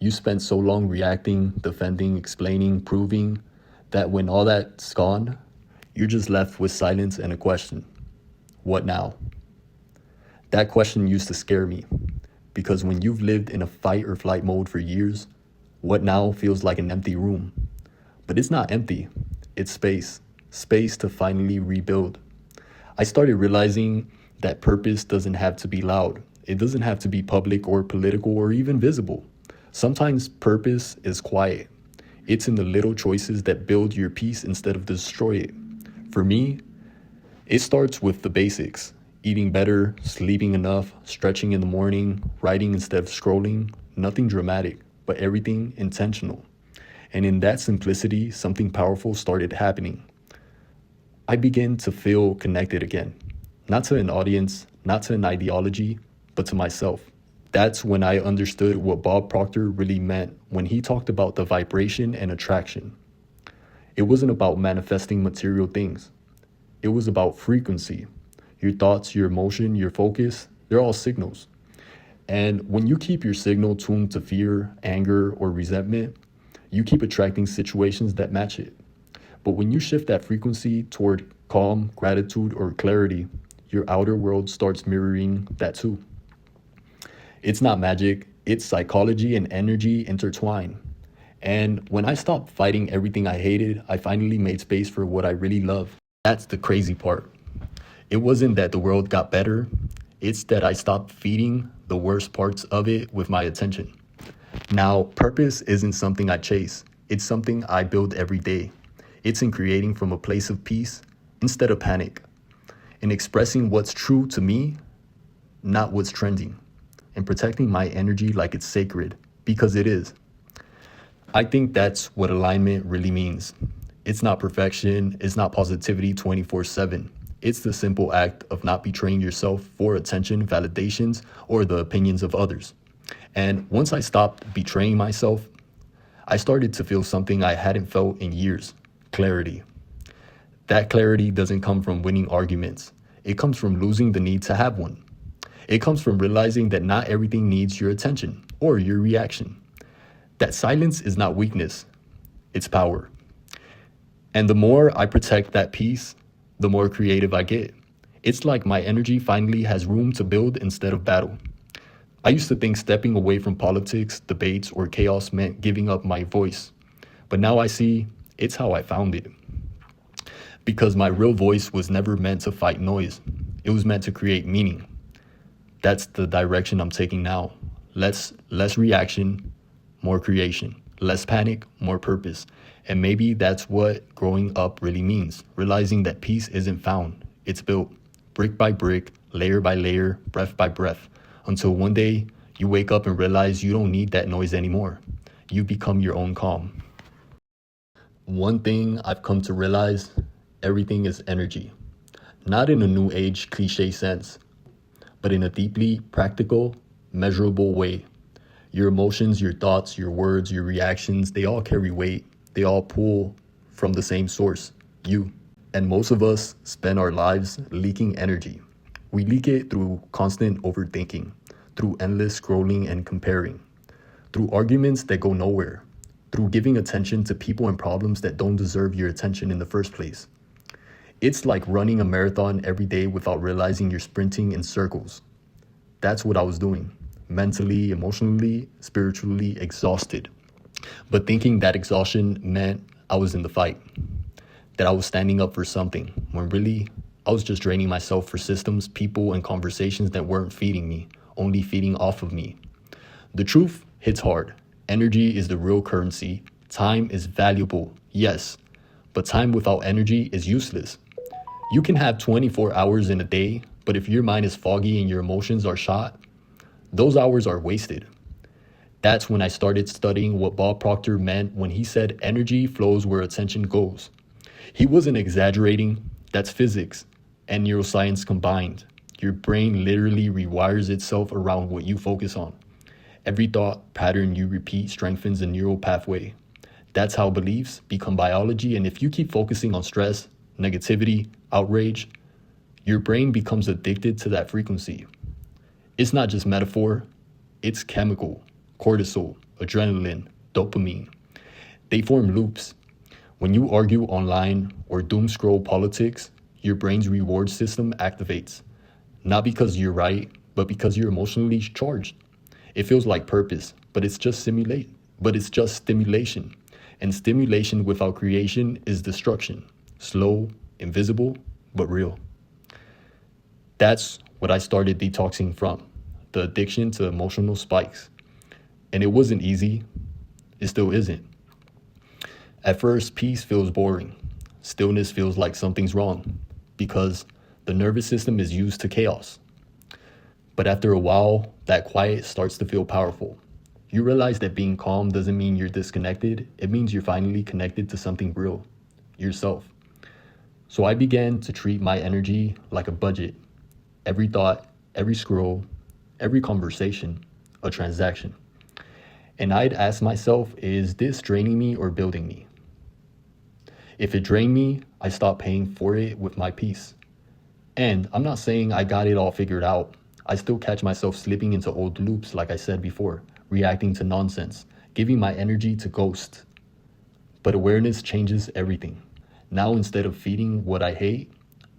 Speaker 1: You spent so long reacting, defending, explaining, proving, that when all that's gone, you're just left with silence and a question. What now? That question used to scare me, because when you've lived in a fight or flight mode for years, what now feels like an empty room. But it's not empty, it's space to finally rebuild. I started realizing that purpose doesn't have to be loud. It doesn't have to be public or political or even visible. Sometimes purpose is quiet. It's in the little choices that build your peace instead of destroy it. For me, it starts with the basics. Eating better, sleeping enough, stretching in the morning, writing instead of scrolling. Nothing dramatic, but everything intentional. And in that simplicity, something powerful started happening. I began to feel connected again. Not to an audience, not to an ideology, but to myself. That's when I understood what Bob Proctor really meant when he talked about the vibration and attraction. It wasn't about manifesting material things. It was about frequency. Your thoughts, your emotion, your focus, they're all signals. And when you keep your signal tuned to fear, anger, or resentment, you keep attracting situations that match it. But when you shift that frequency toward calm, gratitude, or clarity, your outer world starts mirroring that too. It's not magic, it's psychology and energy intertwined. And when I stopped fighting everything I hated, I finally made space for what I really love. That's the crazy part. It wasn't that the world got better, it's that I stopped feeding the worst parts of it with my attention. Now, purpose isn't something I chase, it's something I build every day. It's in creating from a place of peace instead of panic, in expressing what's true to me, not what's trending, and protecting my energy like it's sacred, because it is. I think that's what alignment really means. It's not perfection, it's not positivity 24/7. It's the simple act of not betraying yourself for attention, validations, or the opinions of others. And once I stopped betraying myself, I started to feel something I hadn't felt in years: clarity. That clarity doesn't come from winning arguments. It comes from losing the need to have one. It comes from realizing that not everything needs your attention or your reaction. That silence is not weakness, it's power. And the more I protect that peace, the more creative I get. It's like my energy finally has room to build instead of battle. I used to think stepping away from politics, debates, or chaos meant giving up my voice. But now I see it's how I found it. Because my real voice was never meant to fight noise. It was meant to create meaning. That's the direction I'm taking now. Less reaction, more creation. Less panic, more purpose. And maybe that's what growing up really means. Realizing that peace isn't found, it's built. Brick by brick, layer by layer, breath by breath. Until one day, you wake up and realize you don't need that noise anymore. You become your own calm. One thing I've come to realize, everything is energy. Not in a new age cliche sense, but in a deeply practical, measurable way. Your emotions, your thoughts, your words, your reactions, they all carry weight. They all pull from the same source, you. And most of us spend our lives leaking energy. We leak it through constant overthinking, through endless scrolling and comparing, through arguments that go nowhere, through giving attention to people and problems that don't deserve your attention in the first place. It's like running a marathon every day without realizing you're sprinting in circles. That's what I was doing. Mentally, emotionally, spiritually exhausted. But thinking that exhaustion meant I was in the fight, that I was standing up for something, when really I was just draining myself for systems, people, and conversations that weren't feeding me, only feeding off of me. The truth hits hard. Energy is the real currency. Time is valuable, yes, but time without energy is useless. You can have 24 hours in a day, but if your mind is foggy and your emotions are shot, those hours are wasted. That's when I started studying what Bob Proctor meant when he said energy flows where attention goes. He wasn't exaggerating, that's physics and neuroscience combined. Your brain literally rewires itself around what you focus on. Every thought pattern you repeat strengthens a neural pathway. That's how beliefs become biology, and if you keep focusing on stress, negativity, outrage, your brain becomes addicted to that frequency. It's not just metaphor, it's chemical, cortisol, adrenaline, dopamine. They form loops. When you argue online or doom scroll politics, your brain's reward system activates. Not because you're right, but because you're emotionally charged. It feels like purpose, but it's just stimulation. And stimulation without creation is destruction. Slow, invisible, but real. That's what I started detoxing from, the addiction to emotional spikes. And it wasn't easy. It still isn't. At first, peace feels boring. Stillness feels like something's wrong because the nervous system is used to chaos. But after a while, that quiet starts to feel powerful. You realize that being calm doesn't mean you're disconnected. It means you're finally connected to something real, yourself. So I began to treat my energy like a budget. Every thought, every scroll, every conversation, a transaction. And I'd ask myself, is this draining me or building me? If it drained me, I stopped paying for it with my peace. And I'm not saying I got it all figured out. I still catch myself slipping into old loops, like I said before, reacting to nonsense, giving my energy to ghosts. But awareness changes everything. Now, instead of feeding what I hate,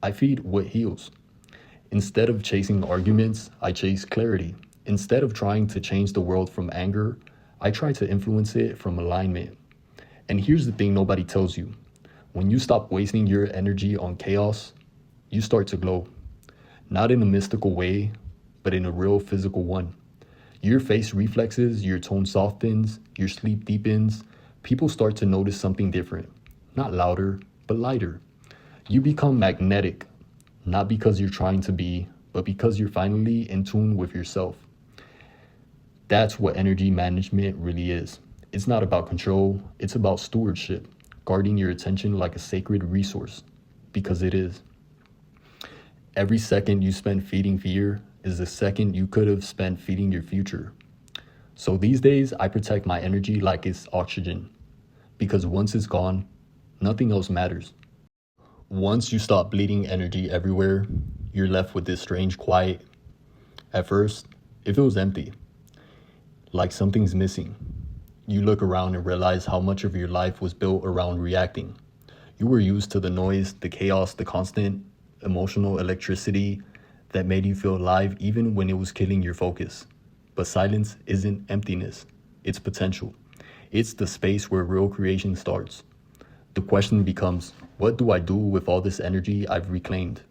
Speaker 1: I feed what heals. Instead of chasing arguments, I chase clarity. Instead of trying to change the world from anger, I try to influence it from alignment. And here's the thing nobody tells you. When you stop wasting your energy on chaos, you start to glow. Not in a mystical way, but in a real physical one. Your face reflexes, your tone softens, your sleep deepens. People start to notice something different. Not louder, but lighter. You become magnetic, not because you're trying to be, but because you're finally in tune with yourself. That's what energy management really is. It's not about control, it's about stewardship, guarding your attention like a sacred resource, because it is. Every second you spend feeding fear is a second you could have spent feeding your future. So these days, I protect my energy like it's oxygen, because once it's gone, nothing else matters. Once you stop bleeding energy everywhere, you're left with this strange quiet. At first, it feels empty, like something's missing. You look around and realize how much of your life was built around reacting. You were used to the noise, the chaos, the constant emotional electricity that made you feel alive even when it was killing your focus. But silence isn't emptiness, it's potential. It's the space where real creation starts. The question becomes, what do I do with all this energy I've reclaimed?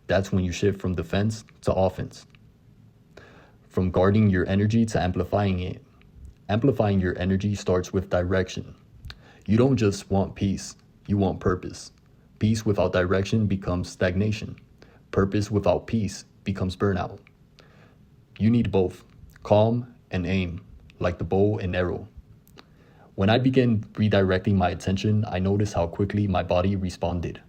Speaker 1: That's when you shift from defense to offense. From guarding your energy to amplifying it. Amplifying your energy starts with direction. You don't just want peace, you want purpose. Peace without direction becomes stagnation. Purpose without peace becomes burnout. You need both, calm and aim, like the bow and arrow. When I began redirecting my attention, I noticed how quickly my body responded.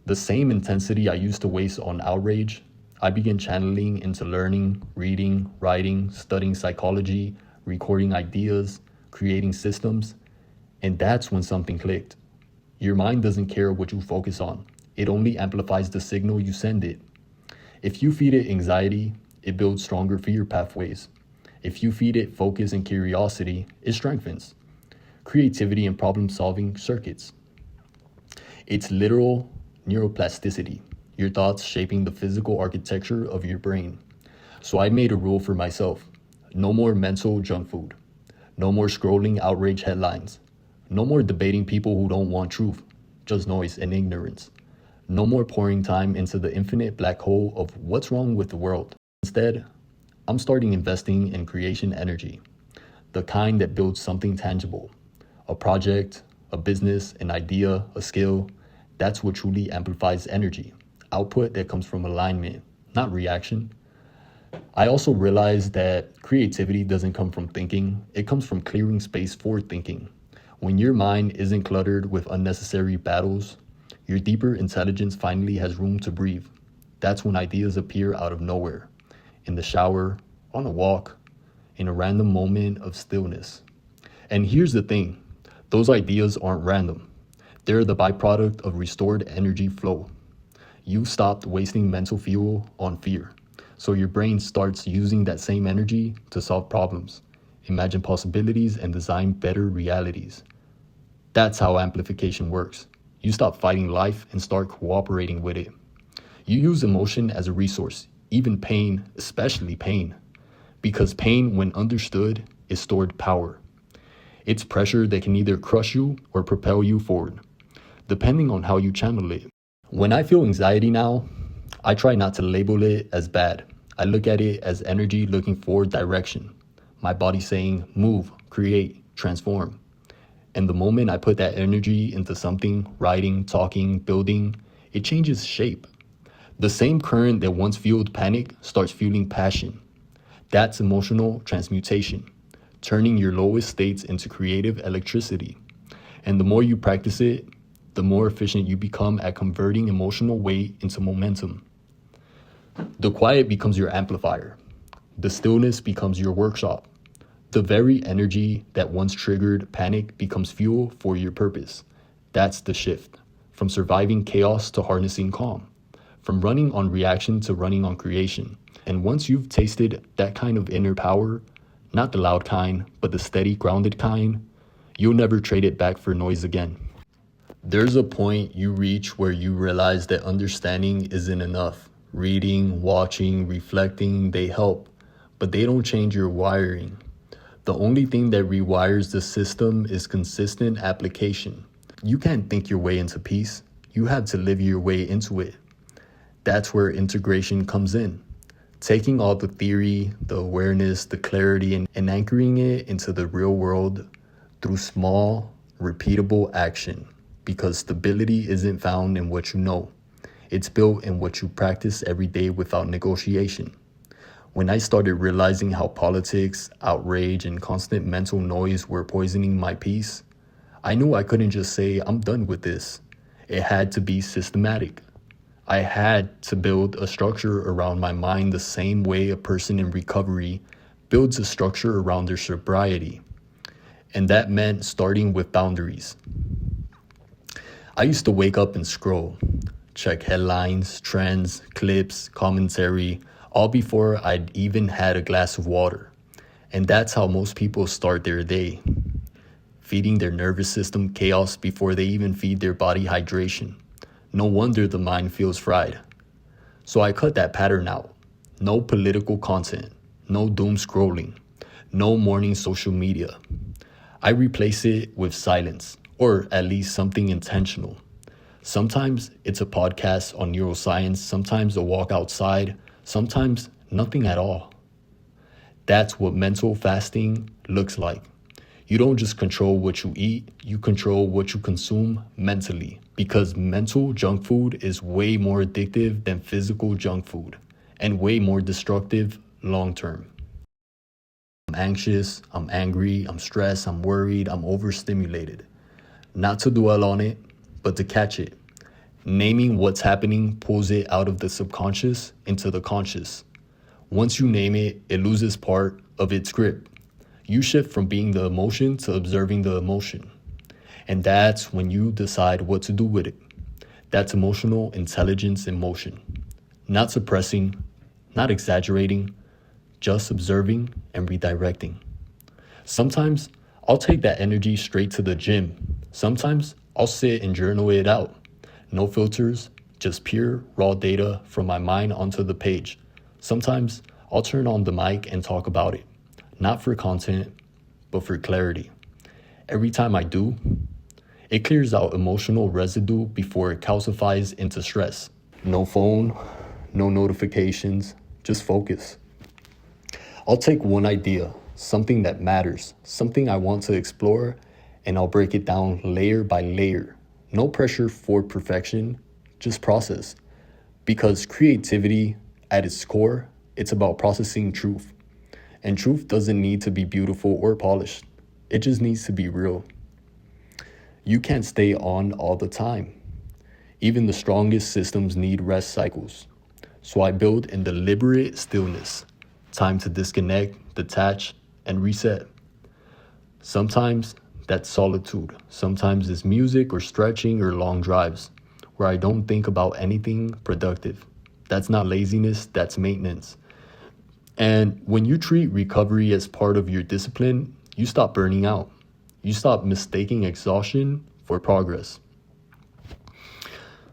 Speaker 1: The same intensity I used to waste on outrage, I began channeling into learning, reading, writing, studying psychology, recording ideas, creating systems, and that's when something clicked. Your mind doesn't care what you focus on. It only amplifies the signal you send it. If you feed it anxiety, it builds stronger fear pathways. If you feed it focus and curiosity, it strengthens creativity and problem-solving circuits. It's literal neuroplasticity, your thoughts shaping the physical architecture of your brain. So I made a rule for myself. No more mental junk food. No more scrolling outrage headlines. No more debating people who don't want truth, just noise and ignorance. No more pouring time into the infinite black hole of what's wrong with the world. Instead, I'm starting investing in creation energy, the kind that builds something tangible. A project, a business, an idea, a skill. That's what truly amplifies energy. Output that comes from alignment, not reaction. I also realized that creativity doesn't come from thinking, it comes from clearing space for thinking. When your mind isn't cluttered with unnecessary battles, your deeper intelligence finally has room to breathe. That's when ideas appear out of nowhere, in the shower, on a walk, in a random moment of stillness. And here's the thing, those ideas aren't random. They're the byproduct of restored energy flow. You've stopped wasting mental fuel on fear. So your brain starts using that same energy to solve problems, imagine possibilities, and design better realities. That's how amplification works. You stop fighting life and start cooperating with it. You use emotion as a resource, even pain, especially pain, because pain, when understood, is stored power. It's pressure that can either crush you or propel you forward, depending on how you channel it. When I feel anxiety now, I try not to label it as bad. I look at it as energy looking for direction. My body saying, move, create, transform. And the moment I put that energy into something, writing, talking, building, it changes shape. The same current that once fueled panic starts fueling passion. That's emotional transmutation, turning your lowest states into creative electricity. And the more you practice it, the more efficient you become at converting emotional weight into momentum. The quiet becomes your amplifier. The stillness becomes your workshop. The very energy that once triggered panic becomes fuel for your purpose. That's the shift. From surviving chaos to harnessing calm. From running on reaction to running on creation. And once you've tasted that kind of inner power, not the loud kind, but the steady, grounded kind, you'll never trade it back for noise again. There's a point you reach where you realize that understanding isn't enough. Reading, watching, reflecting, they help, but they don't change your wiring. The only thing that rewires the system is consistent application. You can't think your way into peace. You have to live your way into it. That's where integration comes in. Taking all the theory, the awareness, the clarity, and anchoring it into the real world through small, repeatable action. Because stability isn't found in what you know. It's built in what you practice every day without negotiation. When I started realizing how politics, outrage, and constant mental noise were poisoning my peace, I knew I couldn't just say, I'm done with this. It had to be systematic. I had to build a structure around my mind the same way a person in recovery builds a structure around their sobriety. And that meant starting with boundaries. I used to wake up and scroll, check headlines, trends, clips, commentary, all before I'd even had a glass of water. And that's how most people start their day, feeding their nervous system chaos before they even feed their body hydration. No wonder the mind feels fried. So I cut that pattern out. No political content, no doom scrolling, no morning social media. I replace it with silence, or at least something intentional. Sometimes it's a podcast on neuroscience, sometimes a walk outside, sometimes nothing at all. That's what mental fasting looks like. You don't just control what you eat, you control what you consume mentally. Because mental junk food is way more addictive than physical junk food, and way more destructive long term. I'm anxious, I'm angry, I'm stressed, I'm worried, I'm overstimulated. Not to dwell on it, but to catch it. Naming what's happening pulls it out of the subconscious into the conscious. Once you name it, it loses part of its grip. You shift from being the emotion to observing the emotion. And that's when you decide what to do with it. That's emotional intelligence in motion. Not suppressing, not exaggerating, just observing and redirecting. Sometimes I'll take that energy straight to the gym. Sometimes I'll sit and journal it out. No filters, just pure, raw data from my mind onto the page. Sometimes I'll turn on the mic and talk about it. Not for content, but for clarity. Every time I do, it clears out emotional residue before it calcifies into stress. No phone, no notifications, just focus. I'll take one idea, something that matters, something I want to explore, and I'll break it down layer by layer. No pressure for perfection, just process. Because creativity, at its core, It's about processing truth. And truth doesn't need to be beautiful or polished. It just needs to be real. You can't stay on all the time. Even the strongest systems need rest cycles. So I build in deliberate stillness, time to disconnect, detach, and reset. Sometimes that's solitude. Sometimes it's music or stretching or long drives where I don't think about anything productive. That's not laziness, that's maintenance. And when you treat recovery as part of your discipline, you stop burning out. You stop mistaking exhaustion for progress.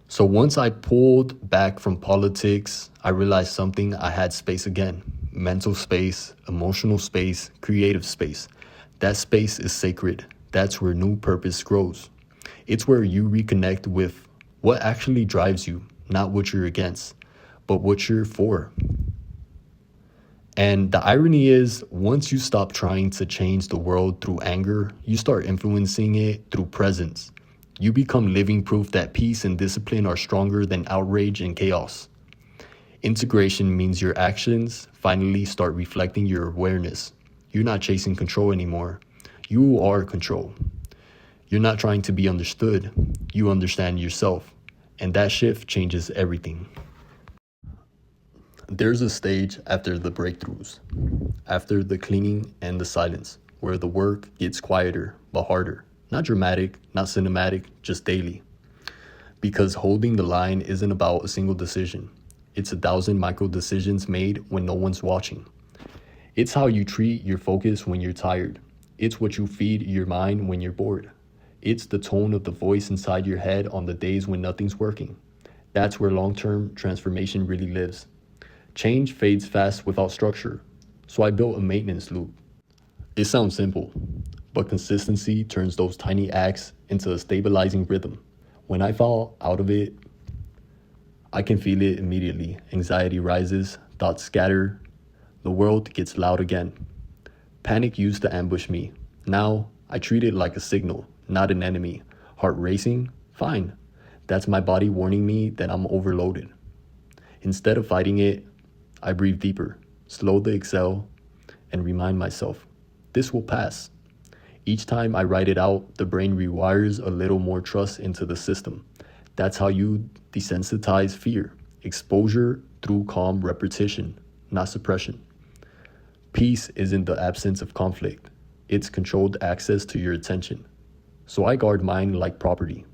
Speaker 1: So once I pulled back from politics, I realized something. I had space again. Mental space, emotional space, creative space. That space is sacred. That's where new purpose grows. It's where you reconnect with what actually drives you, not what you're against, but what you're for. And the irony is, once you stop trying to change the world through anger, you start influencing it through presence. You become living proof that peace and discipline are stronger than outrage and chaos. Integration means your actions finally start reflecting your awareness. You're not chasing control anymore. You are control. You're not trying to be understood. You understand yourself. And that shift changes everything. There's a stage after the breakthroughs, after the cleaning and the silence, where the work gets quieter but harder. Not dramatic, not cinematic, just daily. Because holding the line isn't about a single decision. It's 1,000 micro decisions made when no one's watching. It's how you treat your focus when you're tired. It's what you feed your mind when you're bored. It's the tone of the voice inside your head on the days when nothing's working. That's where long-term transformation really lives. Change fades fast without structure, so I built a maintenance loop. It sounds simple, but consistency turns those tiny acts into a stabilizing rhythm. When I fall out of it, I can feel it immediately. Anxiety rises, thoughts scatter, the world gets loud again. Panic used to ambush me. Now, I treat it like a signal, not an enemy. Heart racing? Fine. That's my body warning me that I'm overloaded. Instead of fighting it, I breathe deeper, slow the exhale, and remind myself, this will pass. Each time I write it out, the brain rewires a little more trust into the system. That's how you desensitize fear. Exposure through calm repetition, not suppression. Peace isn't the absence of conflict. It's controlled access to your attention. So I guard mine like property.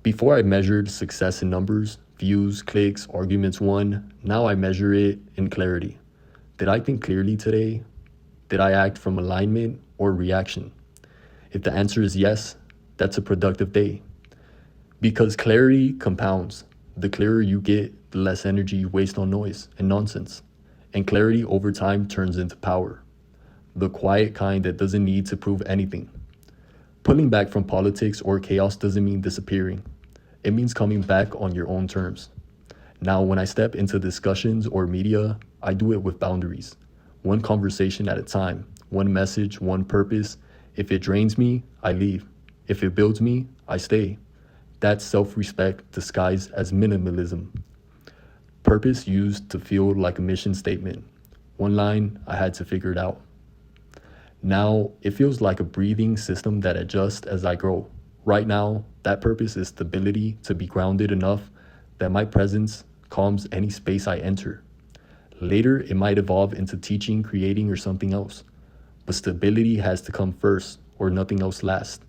Speaker 1: Before I measured success in numbers, views, clicks, arguments won, now I measure it in clarity. Did I think clearly today? Did I act from alignment or reaction? If the answer is yes, that's a productive day. Because clarity compounds. The clearer you get, the less energy you waste on noise and nonsense. And clarity over time turns into power. The quiet kind that doesn't need to prove anything. Pulling back from politics or chaos doesn't mean disappearing. It means coming back on your own terms. Now, when I step into discussions or media, I do it with boundaries. One conversation at a time, one message, one purpose. If it drains me, I leave. If it builds me, I stay. That's self-respect disguised as minimalism. Purpose used to feel like a mission statement. One line, I had to figure it out. Now, it feels like a breathing system that adjusts as I grow. Right now, that purpose is stability, to be grounded enough that my presence calms any space I enter. Later, it might evolve into teaching, creating, or something else. But stability has to come first, or nothing else lasts.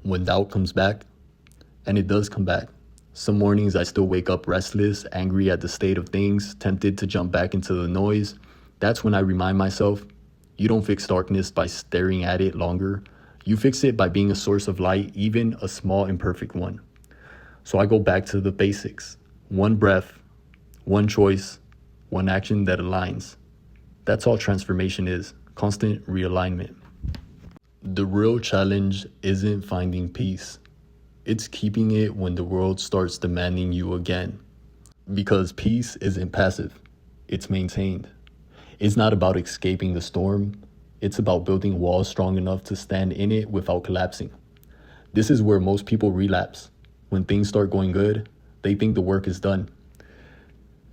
Speaker 1: When doubt comes back, and it does come back, some mornings I still wake up restless, angry at the state of things, tempted to jump back into the noise. That's when I remind myself, you don't fix darkness by staring at it longer. You fix it by being a source of light, even a small imperfect one. So I go back to the basics. One breath, one choice, one action that aligns. That's all transformation is, constant realignment. The real challenge isn't finding peace. It's keeping it when the world starts demanding you again. Because peace isn't passive, it's maintained. It's not about escaping the storm. It's about building walls strong enough to stand in it without collapsing. This is where most people relapse. When things start going good, they think the work is done.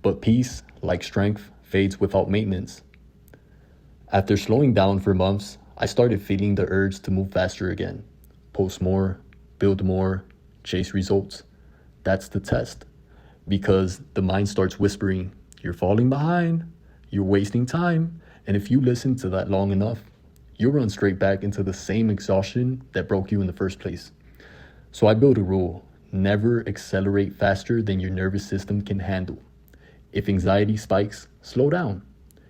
Speaker 1: But peace like strength, fades without maintenance. After slowing down for months, I started feeling the urge to move faster again. Post more, build more, chase results. That's the test. Because the mind starts whispering, you're falling behind, you're wasting time, and if you listen to that long enough, you'll run straight back into the same exhaustion that broke you in the first place. So I built a rule: never accelerate faster than your nervous system can handle. If anxiety spikes, slow down.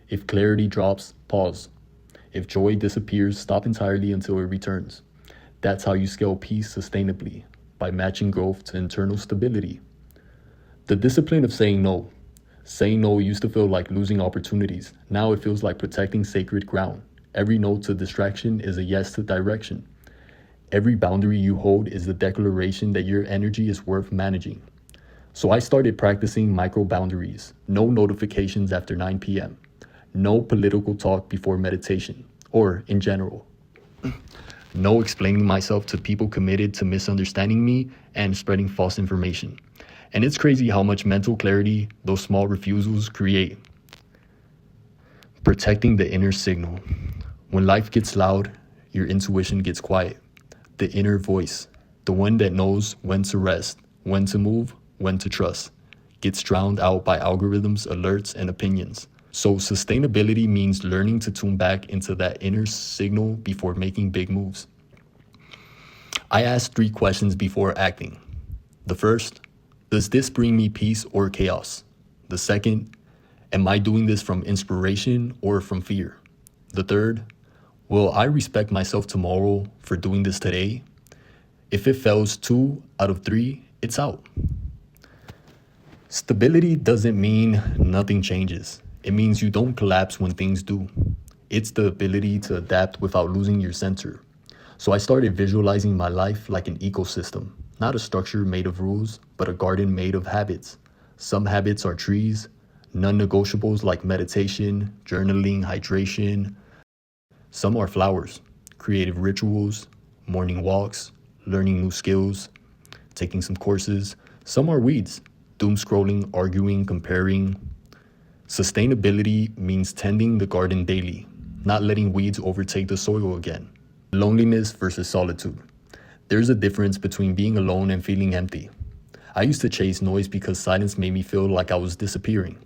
Speaker 1: If clarity drops, pause. If joy disappears, stop entirely until it returns. That's how you scale peace sustainably, by matching growth to internal stability. The discipline of saying no. Saying no used to feel like losing opportunities. Now it feels like protecting sacred ground. Every no to distraction is a yes to direction. Every boundary you hold is the declaration that your energy is worth managing. So I started practicing micro boundaries. No notifications after 9 p.m. No political talk before meditation, or in general. No explaining myself to people committed to misunderstanding me and spreading false information. And it's crazy how much mental clarity those small refusals create. Protecting the inner signal. When life gets loud, your intuition gets quiet. The inner voice, the one that knows when to rest, when to move, when to trust, gets drowned out by algorithms, alerts, and opinions. So sustainability means learning to tune back into that inner signal before making big moves. I ask 3 questions before acting. The first, does this bring me peace or chaos? The second, am I doing this from inspiration or from fear? The third, will I respect myself tomorrow for doing this today? If it fails 2 out of 3, it's out. Stability doesn't mean nothing changes. It means you don't collapse when things do. It's the ability to adapt without losing your center. So I started visualizing my life like an ecosystem, not a structure made of rules, but a garden made of habits. Some habits are trees, non-negotiables like meditation, journaling, hydration. Some are flowers, creative rituals, morning walks, learning new skills, taking some courses. Some are weeds, doom scrolling, arguing, comparing. Sustainability means tending the garden daily, not letting weeds overtake the soil again. Loneliness versus solitude. There's a difference between being alone and feeling empty. I used to chase noise because silence made me feel like I was disappearing.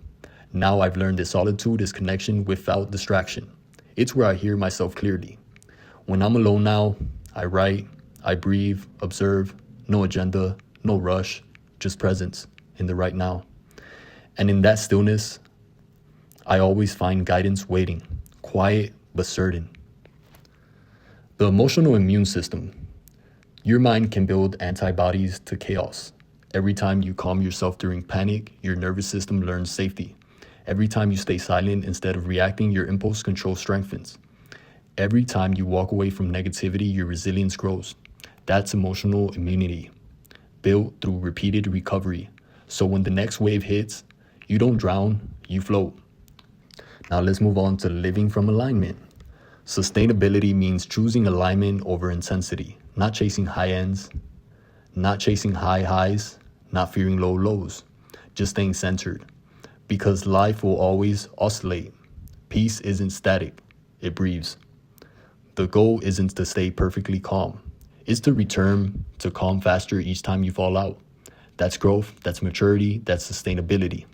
Speaker 1: Now I've learned that solitude is connection without distraction. It's where I hear myself clearly. When I'm alone now, I write, I breathe, observe, no agenda, no rush, just presence in the right now. And in that stillness, I always find guidance waiting, quiet but certain. The emotional immune system. Your mind can build antibodies to chaos. Every time you calm yourself during panic, your nervous system learns safety. Every time you stay silent instead of reacting, your impulse control strengthens. Every time you walk away from negativity, your resilience grows. That's emotional immunity, built through repeated recovery. So when the next wave hits, you don't drown, you float. Now let's move on to living from alignment. Sustainability means choosing alignment over intensity, not chasing high ends, not chasing high highs, not fearing low lows, just staying centered. Because life will always oscillate. Peace isn't static, it breathes. The goal isn't to stay perfectly calm. It's to return to calm faster each time you fall out. That's growth, that's maturity, that's sustainability.